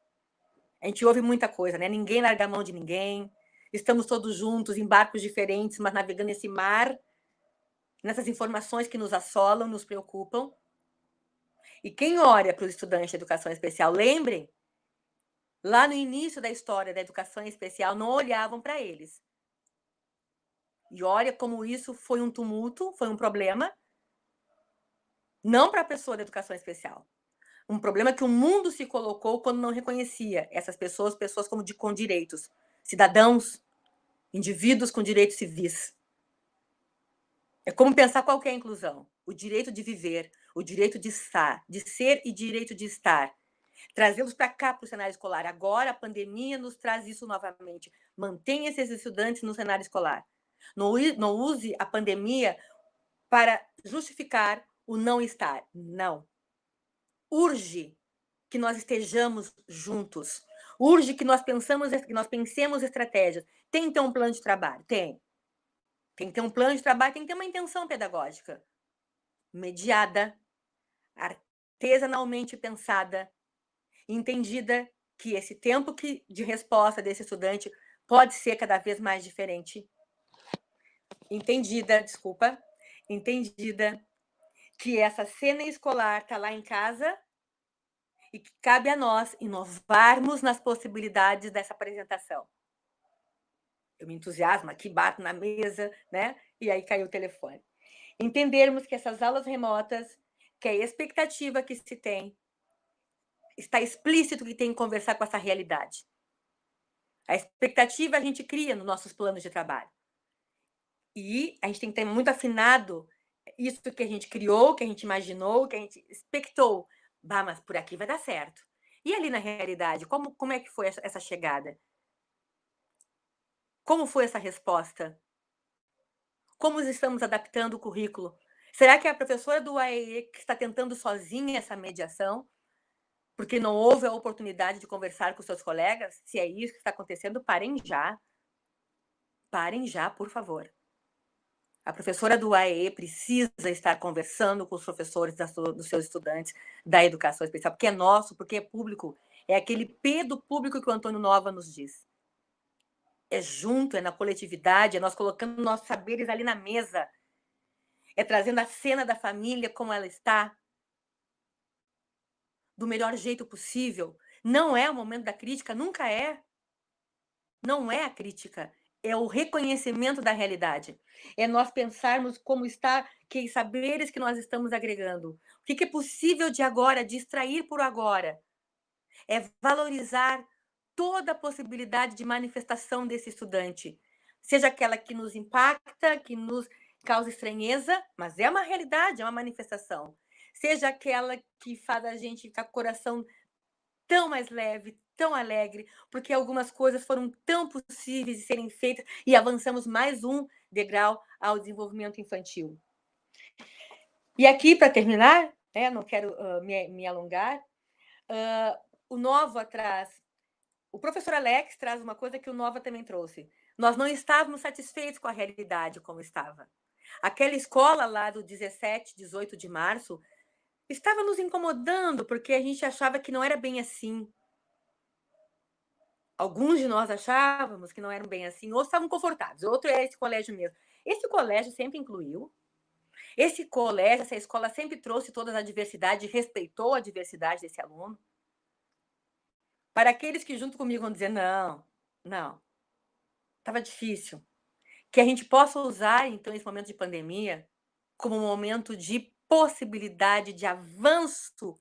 A gente ouve muita coisa, né? Ninguém larga a mão de ninguém. Estamos todos juntos em barcos diferentes, mas navegando nesse mar, nessas informações que nos assolam, nos preocupam. E quem olha para os estudantes de educação especial, lembrem, lá no início da história da educação especial, não olhavam para eles. E olha como isso foi um tumulto, foi um problema, não para a pessoa da educação especial. Um problema que o mundo se colocou quando não reconhecia essas pessoas com direitos, cidadãos, indivíduos com direitos civis. É como pensar qual que é a inclusão. O direito de viver, o direito de estar, de ser e direito de estar. Trazê-los para cá, para o cenário escolar. Agora, a pandemia nos traz isso novamente. Mantenha esses estudantes no cenário escolar. Não use a pandemia para justificar o não estar. Não. Urge que nós estejamos juntos. Urge que nós pensemos estratégias. Tem que ter um plano de trabalho? Tem. Tem que ter um plano de trabalho, tem que ter uma intenção pedagógica. Mediada, artesanalmente pensada, entendida que esse tempo de resposta desse estudante pode ser cada vez mais diferente. Entendida que essa cena escolar está lá em casa e que cabe a nós inovarmos nas possibilidades dessa apresentação. Eu me entusiasmo aqui, bato na mesa, né? E aí caiu o telefone. Entendermos que essas aulas remotas, que a expectativa que se tem, está explícito que tem que conversar com essa realidade. A expectativa a gente cria nos nossos planos de trabalho. E a gente tem que ter muito afinado isso que a gente criou, que a gente imaginou, que a gente expectou. Bah, mas por aqui vai dar certo. E ali na realidade, como é que foi essa chegada? Como foi essa resposta? Como estamos adaptando o currículo? Será que é a professora do AEE que está tentando sozinha essa mediação? Porque não houve a oportunidade de conversar com seus colegas? Se é isso que está acontecendo, parem já. Parem já, por favor. A professora do AEE precisa estar conversando com os professores dos seus estudantes da educação especial, porque é nosso, porque é público. É aquele P do público que o Antônio Nova nos diz. É junto, é na coletividade, é nós colocando nossos saberes ali na mesa. É trazendo a cena da família como ela está, do melhor jeito possível. Não é o momento da crítica, nunca é. Não é a crítica, é o reconhecimento da realidade. É nós pensarmos como está, que saberes que nós estamos agregando. O que é possível de agora, de extrair por agora. É valorizar toda a possibilidade de manifestação desse estudante. Seja aquela que nos impacta, que nos causa estranheza, mas é uma realidade, é uma manifestação. Seja aquela que faz a gente ficar com o coração tão mais leve, tão alegre, porque algumas coisas foram tão possíveis de serem feitas e avançamos mais um degrau ao desenvolvimento infantil. E aqui, para terminar, né, não quero me alongar, o Nova traz, o professor Alex traz uma coisa que o Nova também trouxe. Nós não estávamos satisfeitos com a realidade como estava. Aquela escola lá do 17, 18 de março estava nos incomodando, porque a gente achava que não era bem assim. Alguns de nós achávamos que não eram bem assim, ou estavam confortáveis. Outro é esse colégio mesmo. Esse colégio sempre incluiu. Esse colégio, essa escola sempre trouxe toda a diversidade, respeitou a diversidade desse aluno. Para aqueles que junto comigo vão dizer, não, estava difícil. Que a gente possa usar, então, esse momento de pandemia como um momento de possibilidade de avanço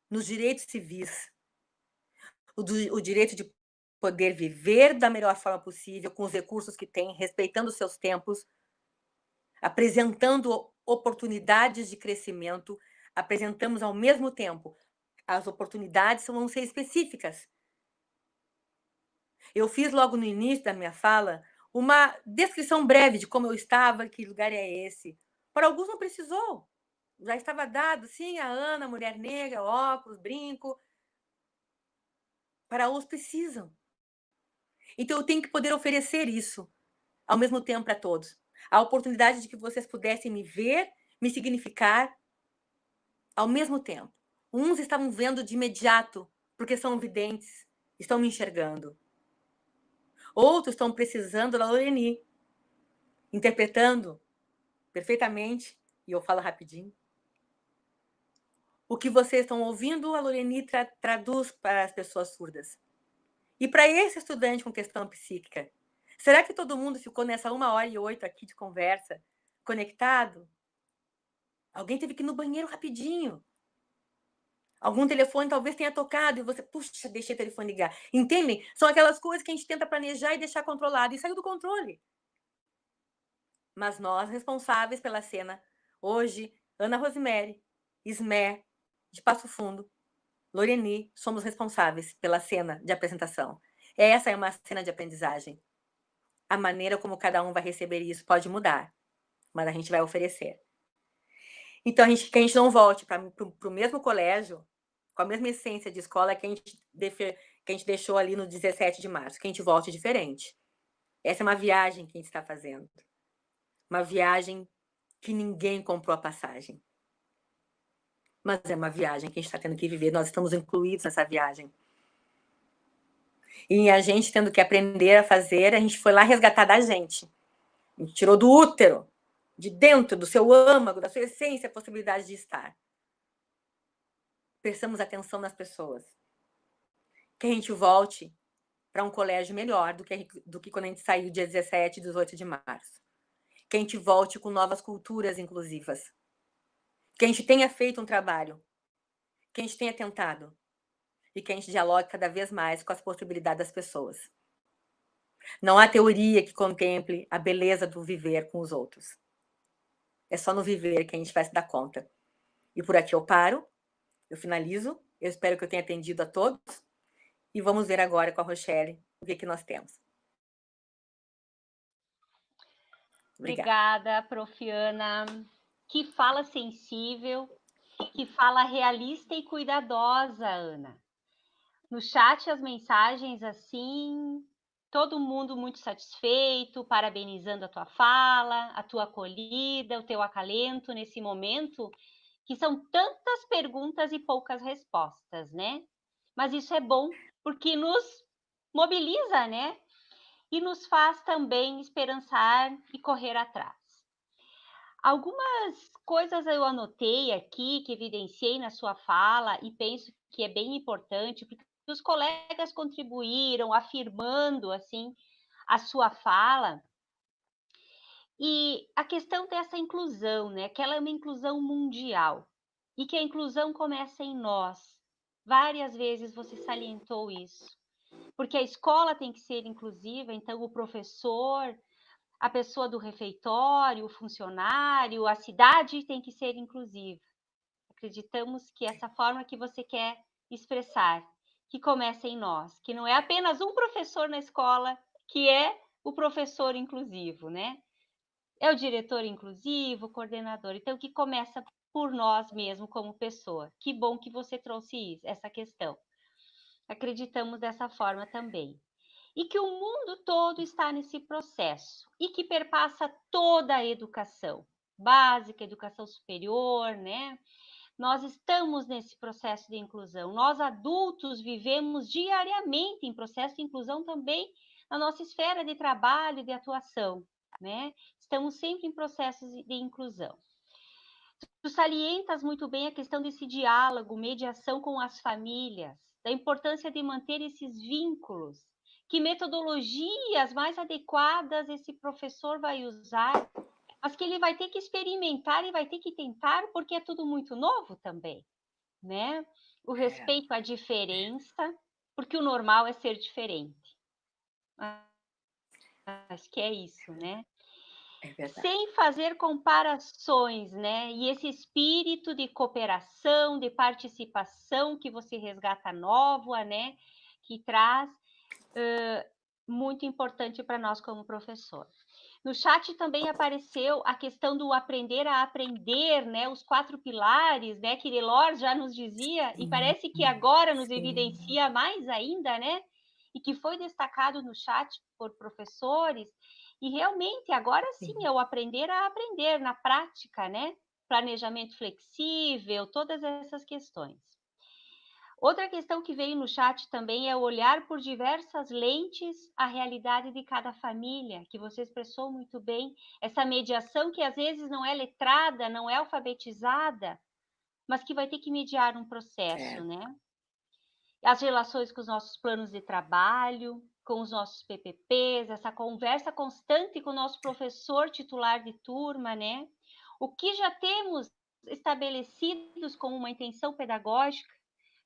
nos direitos civis. O direito de poder viver da melhor forma possível, com os recursos que tem, respeitando os seus tempos, apresentando oportunidades de crescimento, apresentamos ao mesmo tempo. As oportunidades vão ser específicas. Eu fiz logo no início da minha fala uma descrição breve de como eu estava, que lugar é esse. Para alguns não precisou. Já estava dado, sim, a Ana, mulher negra, óculos, brinco. Para outros precisam. Então, eu tenho que poder oferecer isso, ao mesmo tempo, para todos. A oportunidade de que vocês pudessem me ver, me significar, ao mesmo tempo. Uns estavam vendo de imediato, porque são videntes, estão me enxergando. Outros estão precisando da Loreni, interpretando perfeitamente, e eu falo rapidinho. O que vocês estão ouvindo, a Loreni traduz para as pessoas surdas. E para esse estudante com questão psíquica, será que todo mundo ficou nessa 1h08 aqui de conversa, conectado? Alguém teve que ir no banheiro rapidinho. Algum telefone talvez tenha tocado e você, puxa, deixei o telefone ligar. Entendem? São aquelas coisas que a gente tenta planejar e deixar controlado e saiu do controle. Mas nós, responsáveis pela cena, hoje, Ana Rosemary, Ismé, de Passo Fundo, Loreni, somos responsáveis pela cena de apresentação. Essa é uma cena de aprendizagem. A maneira como cada um vai receber isso pode mudar, mas a gente vai oferecer. Então, que a gente não volte para o mesmo colégio, com a mesma essência de escola que a gente deixou ali no 17 de março, que a gente volte diferente. Essa é uma viagem que a gente está fazendo. Uma viagem que ninguém comprou a passagem. Mas é uma viagem que a gente está tendo que viver, nós estamos incluídos nessa viagem. E a gente tendo que aprender a fazer, a gente foi lá resgatar da gente. A gente tirou do útero, de dentro do seu âmago, da sua essência, a possibilidade de estar. Prestamos atenção nas pessoas. Que a gente volte para um colégio melhor do que quando a gente saiu dia 17 e 18 de março. Que a gente volte com novas culturas inclusivas. Que a gente tenha feito um trabalho. Que a gente tenha tentado. E que a gente dialogue cada vez mais com as possibilidades das pessoas. Não há teoria que contemple a beleza do viver com os outros. É só no viver que a gente vai se dar conta. E por aqui eu paro, eu finalizo. Eu espero que eu tenha atendido a todos. E vamos ver agora com a Rochelle o que nós temos. Obrigada, Prof. Ana. Que fala sensível, que fala realista e cuidadosa, Ana. No chat, as mensagens assim, todo mundo muito satisfeito, parabenizando a tua fala, a tua acolhida, o teu acalento nesse momento, que são tantas perguntas e poucas respostas, né? Mas isso é bom, porque nos mobiliza, né? E nos faz também esperançar e correr atrás. Algumas coisas eu anotei aqui, que evidenciei na sua fala e penso que é bem importante, porque os colegas contribuíram afirmando assim a sua fala. E a questão dessa inclusão, né? Que ela é uma inclusão mundial e que a inclusão começa em nós. Várias vezes você salientou isso. Porque a escola tem que ser inclusiva, então o professor, a pessoa do refeitório, o funcionário, a cidade tem que ser inclusiva. Acreditamos que essa forma que você quer expressar, que começa em nós, que não é apenas um professor na escola que é o professor inclusivo, né? É o diretor inclusivo, o coordenador. Então, que começa por nós mesmo como pessoa. Que bom que você trouxe isso, essa questão. Acreditamos dessa forma também. E que o mundo todo está nesse processo e que perpassa toda a educação básica, educação superior, né? Nós estamos nesse processo de inclusão. Nós adultos vivemos diariamente em processo de inclusão também na nossa esfera de trabalho, de atuação, né? Estamos sempre em processos de inclusão. Tu salientas muito bem a questão desse diálogo, mediação com as famílias, da importância de manter esses vínculos. Que metodologias mais adequadas esse professor vai usar, mas que ele vai ter que experimentar e vai ter que tentar, porque é tudo muito novo também, né? O respeito à diferença, porque o normal é ser diferente. Acho que é isso, né? É verdade. Sem fazer comparações, né? E esse espírito de cooperação, de participação que você resgata nova, né? Que traz muito importante para nós como professor. No chat também apareceu a questão do aprender a aprender, né? Os 4 pilares, né? Que Delors já nos dizia, e parece que agora nos evidencia mais ainda, né? E que foi destacado no chat por professores. E realmente, agora sim, é o aprender a aprender na prática, né? Planejamento flexível, todas essas questões. Outra questão que veio no chat também é olhar por diversas lentes a realidade de cada família, que você expressou muito bem, essa mediação que às vezes não é letrada, não é alfabetizada, mas que vai ter que mediar um processo, né? As relações com os nossos planos de trabalho, com os nossos PPPs, essa conversa constante com o nosso professor titular de turma, né? O que já temos estabelecidos como uma intenção pedagógica.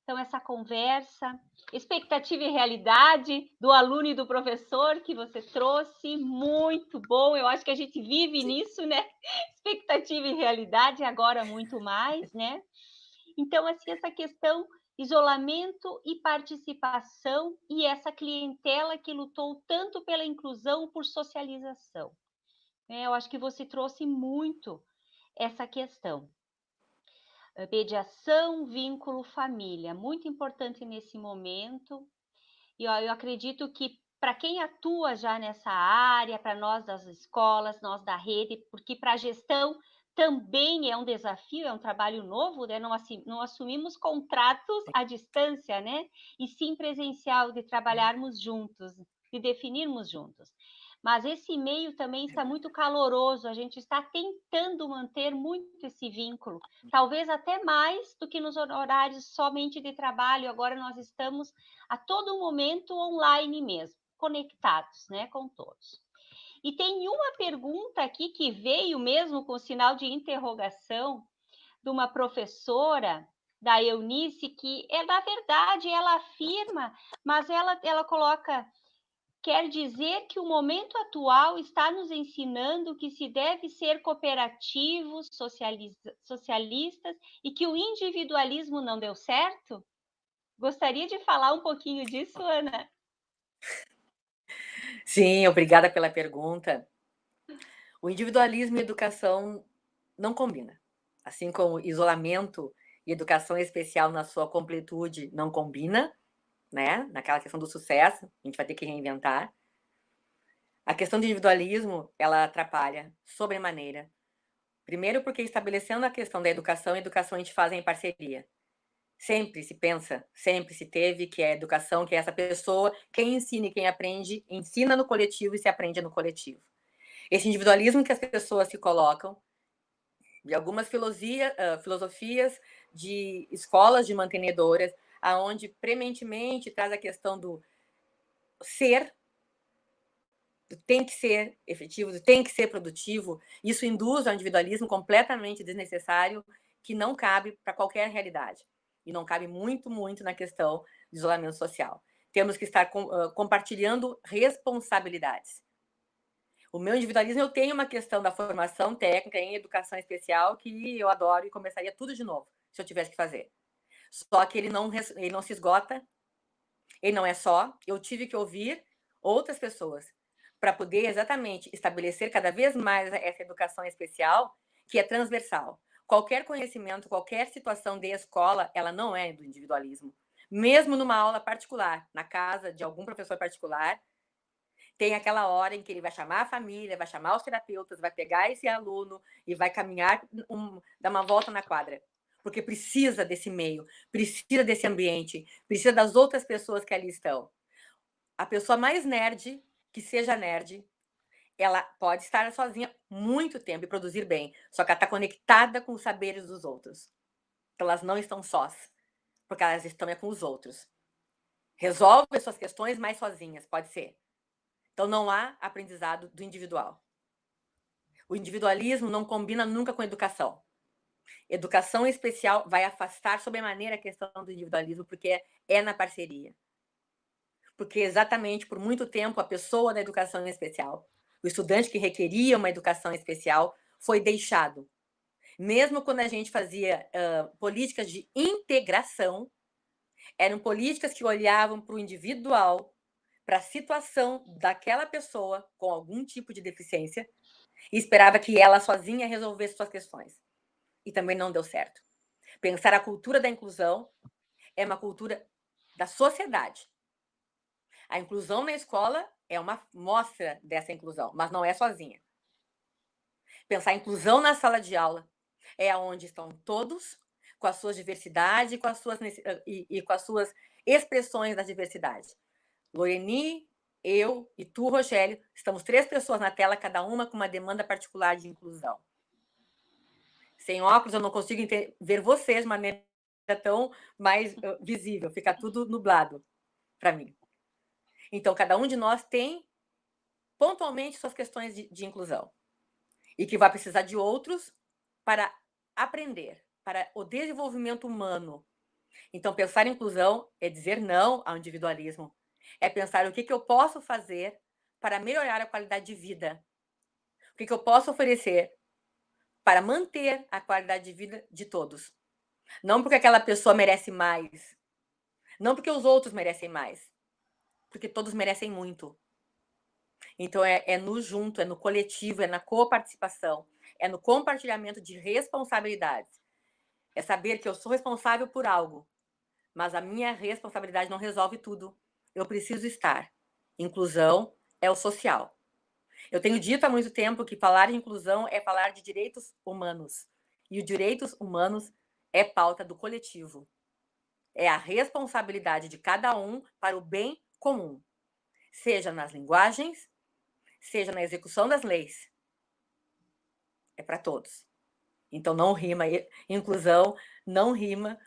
Então, essa conversa, expectativa e realidade do aluno e do professor que você trouxe, muito bom. Eu acho que a gente vive nisso, né? Expectativa e realidade, agora muito mais, né? Então, assim, essa questão, isolamento e participação, e essa clientela que lutou tanto pela inclusão, por socialização. Eu acho que você trouxe muito essa questão. Mediação, vínculo, família, muito importante nesse momento. E eu acredito que para quem atua já nessa área, para nós das escolas, nós da rede, porque para a gestão também é um desafio, é um trabalho novo, né? Não assumimos contratos à distância, né? E sim presencial, de trabalharmos juntos, de definirmos juntos. Mas esse meio também está muito caloroso, a gente está tentando manter muito esse vínculo, talvez até mais do que nos horários somente de trabalho. Agora nós estamos a todo momento online mesmo, conectados, né, com todos. E tem uma pergunta aqui que veio mesmo com sinal de interrogação de uma professora, da Eunice, que na verdade ela afirma, mas ela coloca: quer dizer que o momento atual está nos ensinando que se deve ser cooperativos, socialistas e que o individualismo não deu certo? Gostaria de falar um pouquinho disso, Ana? Sim, obrigada pela pergunta. O individualismo e educação não combinam. Assim como isolamento e educação especial na sua completude não combina, né? Naquela questão do sucesso, a gente vai ter que reinventar. A questão do individualismo, ela atrapalha sobremaneira. Primeiro porque estabelecendo a questão da educação, a educação a gente faz em parceria. Sempre se pensa, sempre se teve que é a educação, que é essa pessoa, quem ensina e quem aprende, ensina no coletivo e se aprende no coletivo. Esse individualismo que as pessoas se colocam, de algumas filosofias de escolas de mantenedoras, aonde prementemente traz a questão do ser, do tem que ser efetivo, do tem que ser produtivo. Isso induz ao individualismo completamente desnecessário, que não cabe para qualquer realidade. E não cabe muito, muito na questão de isolamento social. Temos que estar compartilhando responsabilidades. O meu individualismo, eu tenho uma questão da formação técnica em educação especial que eu adoro e começaria tudo de novo, se eu tivesse que fazer. Só que ele não se esgota, ele não é só. Eu tive que ouvir outras pessoas para poder exatamente estabelecer cada vez mais essa educação especial, que é transversal. Qualquer conhecimento, qualquer situação de escola, ela não é do individualismo. Mesmo numa aula particular, na casa de algum professor particular, tem aquela hora em que ele vai chamar a família, vai chamar os terapeutas, vai pegar esse aluno e vai caminhar, dar uma volta na quadra. Porque precisa desse meio, precisa desse ambiente, precisa das outras pessoas que ali estão. A pessoa mais nerd, que seja nerd, ela pode estar sozinha muito tempo e produzir bem, só que ela está conectada com os saberes dos outros. Então, elas não estão sós, porque elas estão com os outros. Resolve as suas questões mais sozinhas, pode ser. Então, não há aprendizado do individual. O individualismo não combina nunca com educação. Educação especial vai afastar sobremaneira a questão do individualismo, porque é na parceria. Porque exatamente por muito tempo a pessoa da educação especial, o estudante que requeria uma educação especial, foi deixado. Mesmo quando a gente fazia políticas de integração, eram políticas que olhavam para o individual, para a situação daquela pessoa com algum tipo de deficiência, e esperava que ela sozinha resolvesse suas questões. E também não deu certo. Pensar a cultura da inclusão é uma cultura da sociedade. A inclusão na escola é uma mostra dessa inclusão, mas não é sozinha. Pensar a inclusão na sala de aula é onde estão todos, com as suas diversidades com as suas, e com as suas expressões da diversidade. Loreni, eu e tu, Rogério, estamos 3 pessoas na tela, cada uma com uma demanda particular de inclusão. Sem óculos, eu não consigo ver vocês de maneira tão mais visível, fica tudo nublado para mim. Então, cada um de nós tem pontualmente suas questões de inclusão e que vai precisar de outros para aprender, para o desenvolvimento humano. Então, pensar em inclusão é dizer não ao individualismo, é pensar o que eu posso fazer para melhorar a qualidade de vida, o que eu posso oferecer para manter a qualidade de vida de todos. Não porque aquela pessoa merece mais, não porque os outros merecem mais, porque todos merecem muito. Então, é no junto, é no coletivo, é na coparticipação, é no compartilhamento de responsabilidades. É saber que eu sou responsável por algo, mas a minha responsabilidade não resolve tudo. Eu preciso estar. Inclusão é o social. Eu tenho dito há muito tempo que falar de inclusão é falar de direitos humanos. E os direitos humanos é pauta do coletivo. É a responsabilidade de cada um para o bem comum, seja nas linguagens, seja na execução das leis. É para todos. Então não rima, inclusão não rima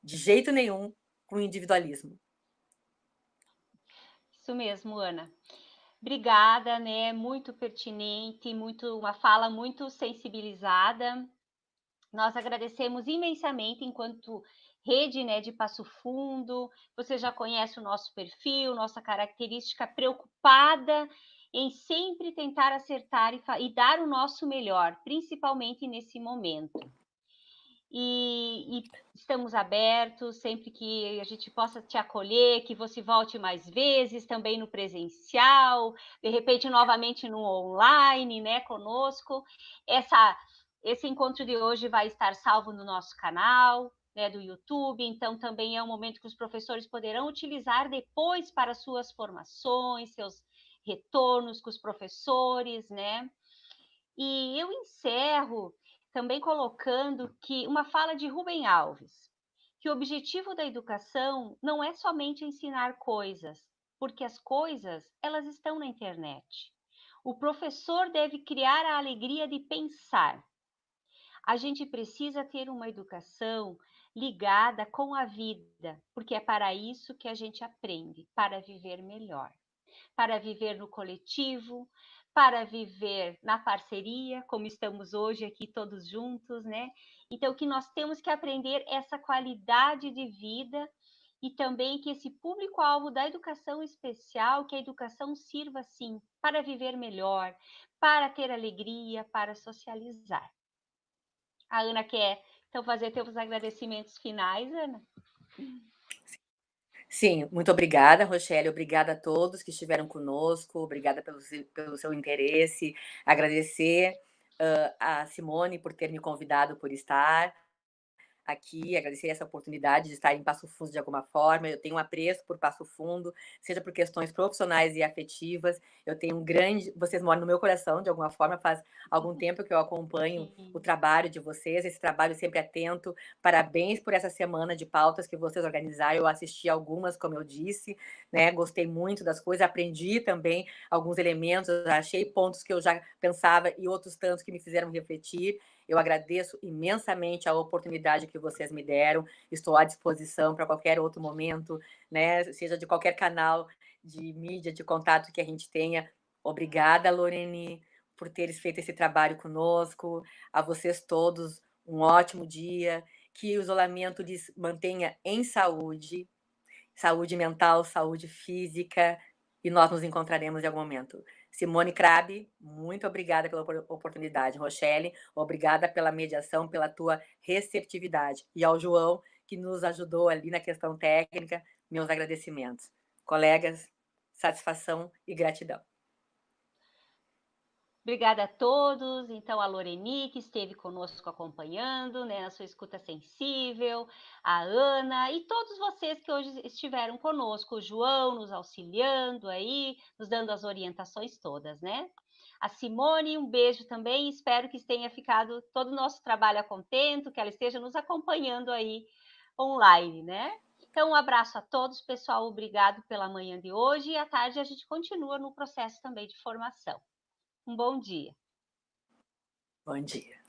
de jeito nenhum com individualismo. Isso mesmo, Ana. Obrigada, né? Muito pertinente, uma fala muito sensibilizada. Nós agradecemos imensamente enquanto rede, né, de Passo Fundo. Você já conhece o nosso perfil, nossa característica preocupada em sempre tentar acertar e dar o nosso melhor, principalmente nesse momento. E estamos abertos sempre que a gente possa te acolher, que você volte mais vezes, também no presencial, de repente novamente no online, né, conosco. Esse encontro de hoje vai estar salvo no nosso canal, né, do YouTube, então também é um momento que os professores poderão utilizar depois para suas formações, seus retornos com os professores, né? E eu encerro também colocando que uma fala de Rubem Alves, que o objetivo da educação não é somente ensinar coisas, porque as coisas, elas estão na internet. O professor deve criar a alegria de pensar. A gente precisa ter uma educação ligada com a vida, porque é para isso que a gente aprende, para viver melhor, para viver no coletivo, para viver na parceria, como estamos hoje aqui todos juntos, né? Então, que nós temos que aprender essa qualidade de vida e também que esse público-alvo da educação especial, que a educação sirva, sim, para viver melhor, para ter alegria, para socializar. A Ana quer, então, fazer teus agradecimentos finais, Ana? Sim, muito obrigada, Rochelle. Obrigada a todos que estiveram conosco. Obrigada pelo seu interesse. Agradecer a Simone por ter me convidado por estar aqui, agradecer essa oportunidade de estar em Passo Fundo de alguma forma. Eu tenho um apreço por Passo Fundo, seja por questões profissionais e afetivas. Eu tenho um grande. Vocês moram no meu coração, de alguma forma, faz algum tempo que eu acompanho o trabalho de vocês, esse trabalho sempre atento. Parabéns por essa semana de pautas que vocês organizaram. Eu assisti algumas, como eu disse, né? Gostei muito das coisas, aprendi também alguns elementos, achei pontos que eu já pensava e outros tantos que me fizeram refletir. Eu agradeço imensamente a oportunidade que vocês me deram. Estou à disposição para qualquer outro momento, né? Seja de qualquer canal de mídia, de contato que a gente tenha. Obrigada, Lorene, por teres feito esse trabalho conosco. A vocês todos, um ótimo dia. Que o isolamento lhes mantenha em saúde, saúde mental, saúde física, e nós nos encontraremos em algum momento. Simone Crabe, muito obrigada pela oportunidade. Rochelle, obrigada pela mediação, pela tua receptividade. E ao João, que nos ajudou ali na questão técnica, meus agradecimentos. Colegas, satisfação e gratidão. Obrigada a todos. Então, a Loreni, que esteve conosco acompanhando, né, na sua escuta sensível, a Ana e todos vocês que hoje estiveram conosco, o João nos auxiliando aí, nos dando as orientações todas, né? A Simone, um beijo também. Espero que tenha ficado todo o nosso trabalho a contento, que ela esteja nos acompanhando aí online, né? Então, um abraço a todos, pessoal. Obrigado pela manhã de hoje e à tarde a gente continua no processo também de formação. Um bom dia. Bom dia.